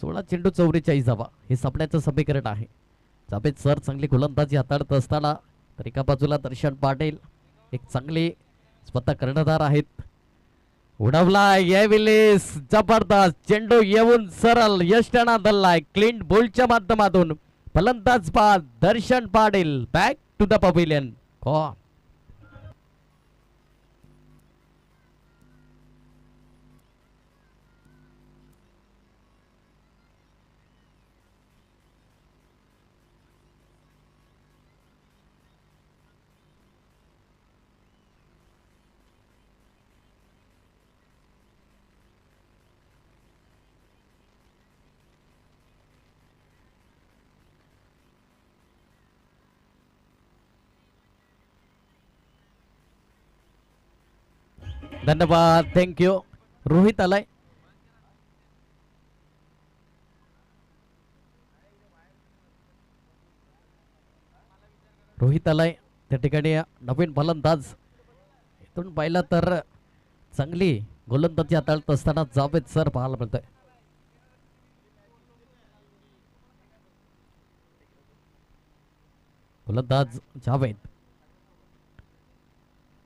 16 चेंडू 44 धावा हे सामन्याचं समीकरण आहे. जावेद सर चांगली गोलंदाजी हाताळत असताना तर एका बाजूला दर्शन पाटील एक चांगली स्वतः कर्णधार आहेत. उडवलाय यावेळेस जबरदस्त चेंडू येऊन सरळ यष्टना धरलाय क्लीन बोलच्या माध्यमातून. फलंदाज बाद Darshan Patil back to the pavilion. धन्यवाद थँक्यू. रोहित आलाय. रोहित आलाय त्या ठिकाणी नवीन फलंदाज. इथून पाहिलं तर चांगली गोलंदाजी हाताळत असताना जावेद सर पाहायला मिळतोय. गोलंदाज जावेद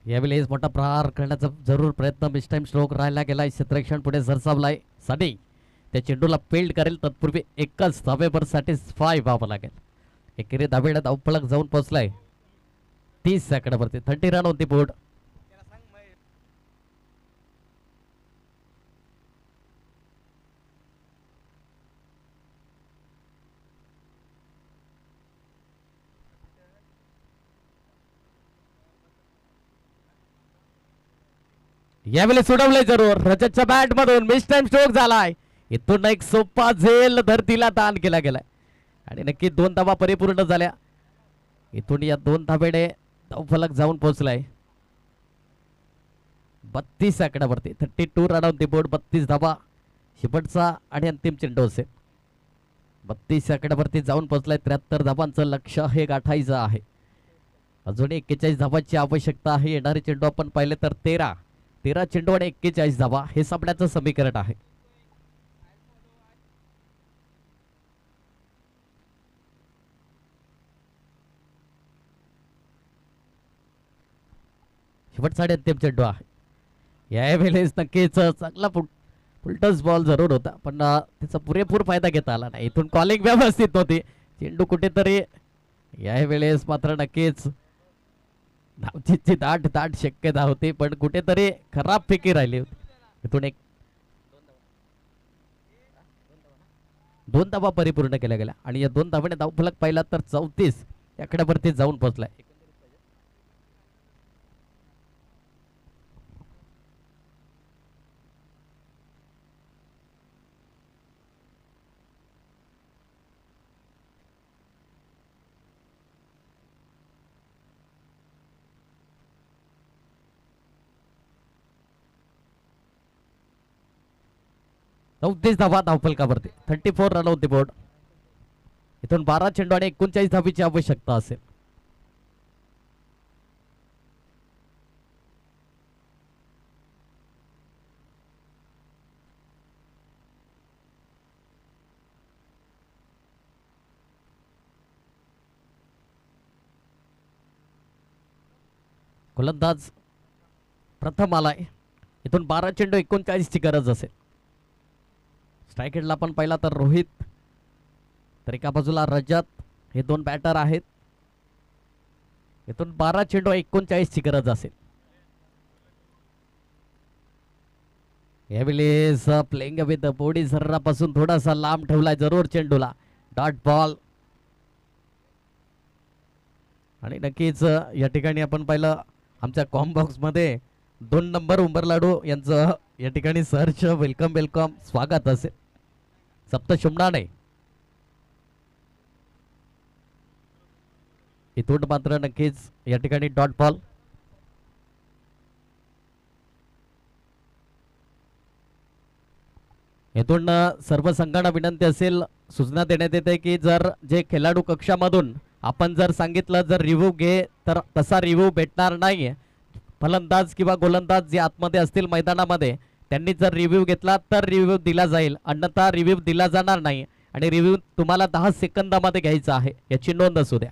यावेळेस मोठा प्रहार करण्याचा जरूर प्रयत्न. मिस टाइम स्ट्रोक राहिला गेलाय. क्षेत्ररक्षण पुढे सरसावलाय. साडी त्या चेंडूला पेल्ड करेल तत्पूर्वी एकच धावेवर सॅटिस्फाय व्हावं लागेल. एकेरी धावेला धावफलक जाऊन पोहोचलाय 30 सेकंदावरती. 30 रन होती बोर्ड. यावेळी सोडवलंय जरूर. रजतच्या बॅट मधून मिस टाइम स्ट्रोक झालाय. इथून एक सोपा झेल धरतीला दान केला गेलाय आणि नक्की 2 धावा परिपूर्ण झाल्या. इथून या 2 धावेने धावफलक जाऊन पोहोचलाय 32 सेकंदावरती. 32 रन ऑन द बोर्ड. 32 धावा शेवटचा आणि अंतिम चेंडू असेल. 32 सेकंदावरती जाऊन पोहोचलाय. 73 धावांचं लक्ष्य हे गाठायचं आहे. अजून 41 धावांची आवश्यकता आहे. येणारे चेंडू आपण पाहिले तर 13 चेंडू आणि 41 धावा हे सामन्याचं समीकरण आहे. शेवटचा आणि अंतिम चेंडू आहे. यावेळेस नक्कीच चांगला फुलटस बॉल जरूर होता पण त्याचा पुरेपूर फायदा घेता आला नाही. इथून कॉलिंग व्यवस्थित होती. चेंडू कुठेतरी यावेळेस मात्र नक्कीच धावचीची दाट शक्यता होती पण कुठेतरी खराब फेकी राहिली होती. इथून 2 धावा परिपूर्ण केल्या गेल्या आणि या 2 धावाने धावफलक पाहिला तर 34 या आकड्यावरती जाऊन पोहोचलाय. चौतीस धावा धावफलकावरती. 34 रन होते बोर्ड. इथून 12 चेंडू आणि 39 धावीची आवश्यकता असेल. गोलंदाज प्रथम आलाय. इथून 12 चेंडू 39 ची गरज असेल. स्ट्राईक हेडला आपण पाहिला तर रोहित तर एका बाजूला रजत हे 2 बॅटर आहेत. इथून 12 चेंडू 39 ची गरज असेल. यावेळेस प्लेइंग विथ बॉडी शरीरापासून थोडासा लांब ठेवलाय जरूर चेंडूला. डॉट बॉल आणि नक्कीच या ठिकाणी आपण पाहिलं आमच्या कॉम्बॉक्स मध्ये 2 नंबर उंबरलाडू यांचं या ठिकाणी सहर्ष वेलकम स्वागत असेल. सप्तशुमनाने इथून मात्र नक्कीच या ठिकाणी डॉट बॉल. इथून सर्व संघांना विनंती असेल सूचना देण्यात येते की जर जे खेळाडू कक्षामधून आपण जर सांगितलं जर रिव्ह्यू घे तर तसा रिव्ह्यू भेटणार नाही. फलंदाज किंवा गोलंदाज जे आतमध्ये असतील मैदानामध्ये त्यांनी जर रिव्ह्यू घेतला तर रिव्ह्यू दिला जाईल अन्यथा रिव्ह्यू दिला जाणार नाही आणि रिव्ह्यू तुम्हाला 10 सेकंदामध्ये घ्यायचा आहे याची नोंद असू द्या.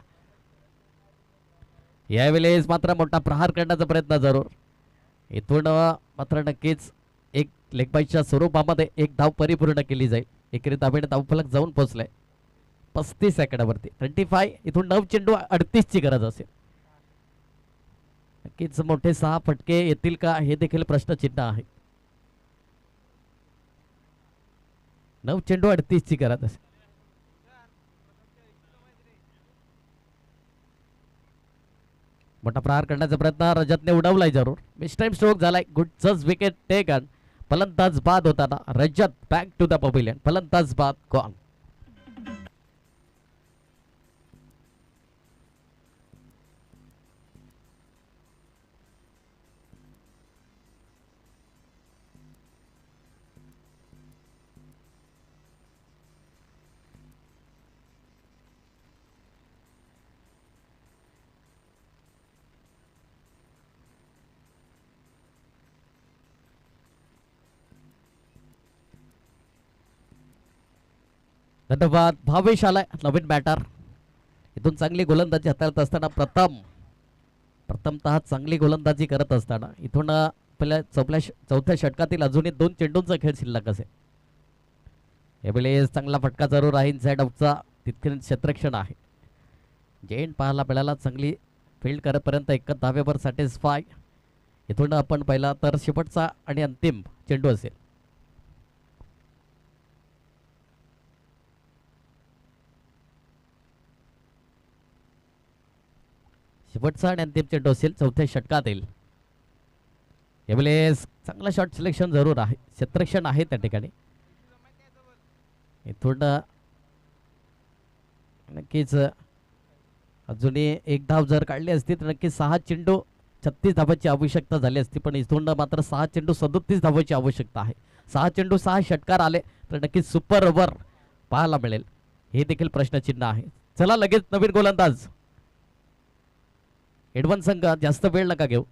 यावेळेस मात्र मोठा प्रहार करण्याचा प्रयत्न जरूर. इथून मात्र नक्कीच एक लेगबाईच्या स्वरूपामध्ये 1 धाव परिपूर्ण केली जाईल. एकेरी धावेने धावफलक जाऊन पोहोचलाय 35 सेकंदावरती. 35 इथून 9 चेंडू 38 ची गरज असेल. नक्कीच मोठे 6 फटके येतील का हे देखील प्रश्नचिन्ह आहे. 9 चेंडू 38 ची गरज असेल. मोठा प्रहार करण्याचा प्रयत्न रजतने उडवलाय जरूर. मिस टाइम स्ट्रोक झालाय. गुडच विकेट टेकन. फलंदाज बाद होताना रजत बॅक टू द पवेलियन. फलंदाज बाद गॉन. धन्यवाद. भावेश आलाय नवीन बॅटर. इथून चांगली गोलंदाजी हाताळत असताना प्रथमतः चांगली गोलंदाजी करत असताना इथून पहिल्या चौथ्या षटकातील अजूनही 2 चेंडूंचा खेळ शिल्लक असेल. यावेळेस चांगला फटका जरूर आहे इनसाइड आउटचा. तितके क्षेत्ररक्षण आहे. जेंट पाहायला मिळाला. चांगली फील्ड करतपर्यंत 1 धावेवर सॅटिस्फाय. इथून आपण पहिला तर शेवटचा आणि अंतिम चेंडू असेल. शेवटचा आणि अंतिम चेंडू असेल चौथ्या षटकातील. यावेळेस चांगला शॉट सिलेक्शन जरूर आहे. क्षेत्ररक्षण आहे त्या ठिकाणी. इथून नक्कीच अजूनही 1 धाव जर काढली असती तर नक्कीच 6 चेंडू 36 धावांची आवश्यकता झाली असती. पण इथून मात्र 6 चेंडू 37 धावांची आवश्यकता आहे. 6 चेंडू 6 षटकार आले तर नक्कीच सुपर ओव्हर पाहायला मिळेल. हे देखील प्रश्नचिन्ह आहे. चला लगेच नवीन गोलंदाज. एडवान्स संघ जास्त वेळ नका घेऊ.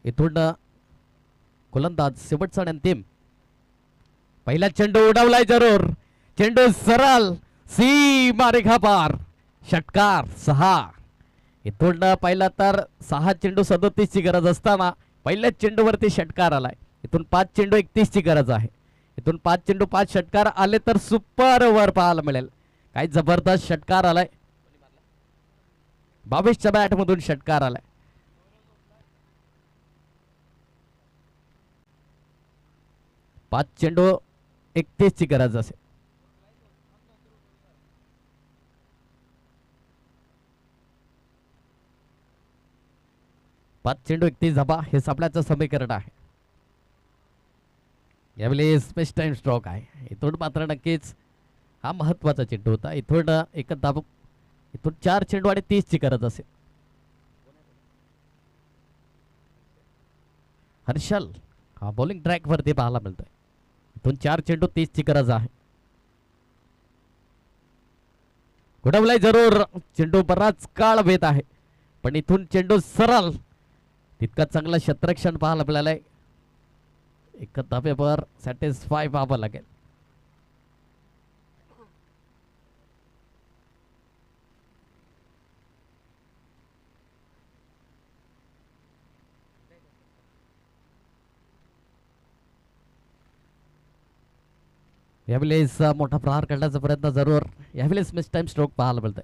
इथून गोलंदाज शेवटचा आणि अंतिम. पहिला चेंडू उडवलाय जरूर. चेंडू सरळ सीमा रेखा पार. षटकार 6. इथून पहिला तर 6 चेंडू 37 ची गरज असताना पहिल्याच चेंडूवरती षटकार आलाय. इथून 5 चेंडू 31 ची गरज आहे. इथून 5 चेंडू 5 षटकार आले तर सुपर ओव्हर पाहायला मिळेल. काय जबरदस्त षटकार आलाय. 22च्या बॅट मधून षटकार आलाय. 5 चेंडू 31 ची गरज असेल. पाच चेंडू 31 धाबा हे सापळ्याचं समीकरण आहे. यावेळी स्पेस टाइम स्ट्रोक आहे. इथून मात्र नक्कीच हा महत्वाचा चेंडू होता. इथून एक धाब. इथून 4 चेंडू आणि 30 ची गरज असेल. हर्षल हा बॉलिंग ट्रॅक वरती पाहायला मिळतोय. इथून 4 चेंडू 30 ची गरज आहे. घोडवलाय जरूर. चेंडू बराच काळ भेट आहे पण इथून चेंडू सरळ. तितका चांगला क्षेत्ररक्षण पाहायला मिळालंय. एक धाब्यावर सॅटिस्फाय व्हावं लागेल. यावेळेस मोठा प्रहार करण्याचा प्रयत्न जरूर. यावेळेस मिस टाइम स्ट्रोक पाहायला मिळतोय.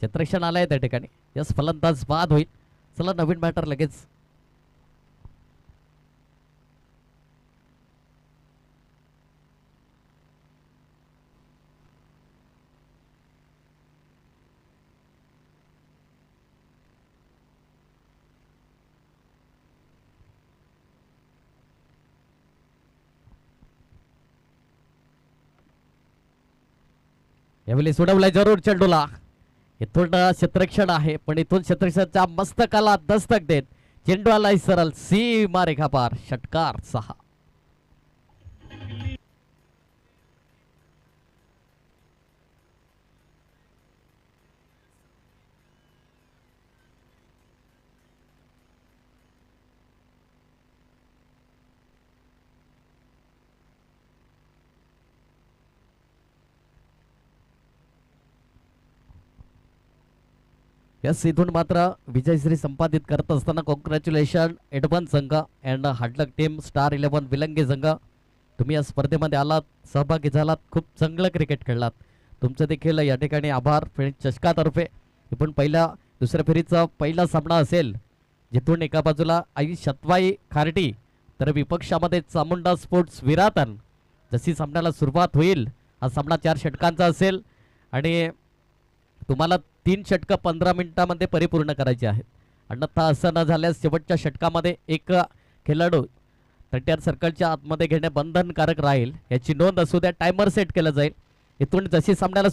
क्षेत्ररक्षण आलंय त्या ठिकाणी. यस फलंदाज बाद होईल. चला नवीन बॅटर लगेच. यावेळी सोडवलाय जरूर चेंडूला. इथून क्षेत्ररक्षण आहे पण इथून क्षेत्ररक्षणाच्या मस्तकाला दस्तक देत चेंडू आलाय सरळ सीमा रेखा पार. षटकार 6. यस इथून मात्र विजयश्री संपादित करत असताना कॉंग्रॅच्युलेशन एडवान संघ अँड हार्डलक टीम स्टार 11 विलंगी संघ. तुम्ही या स्पर्धेमध्ये आलात, सहभागी झालात, खूप चांगलं क्रिकेट खेळलात. तुमचं देखील या ठिकाणी आभार. फिनिश चषकातर्फे पण दुसऱ्या फेरीचा पहिला सामना असेल जिथून एका बाजूला आई शतवाई खार्टी तर विपक्षामध्ये चामुंडा स्पोर्ट्स विरातन. जशी सामन्याला सुरुवात होईल हा सामना 4 षटकांचा असेल आणि तुम्हाला 3 षटकं 15 मिनिटांमध्ये परिपूर्ण करायचे आहेत. अन्यथा असं न झाल्यास शेवटच्या षटकामध्ये एक खेळाडू 30 सर्कलच्या आतमध्ये घेणे बंधनकारक राहील याची नोंद असू द्या. टायमर सेट केलं जाईल. इथून जशी सामन्याला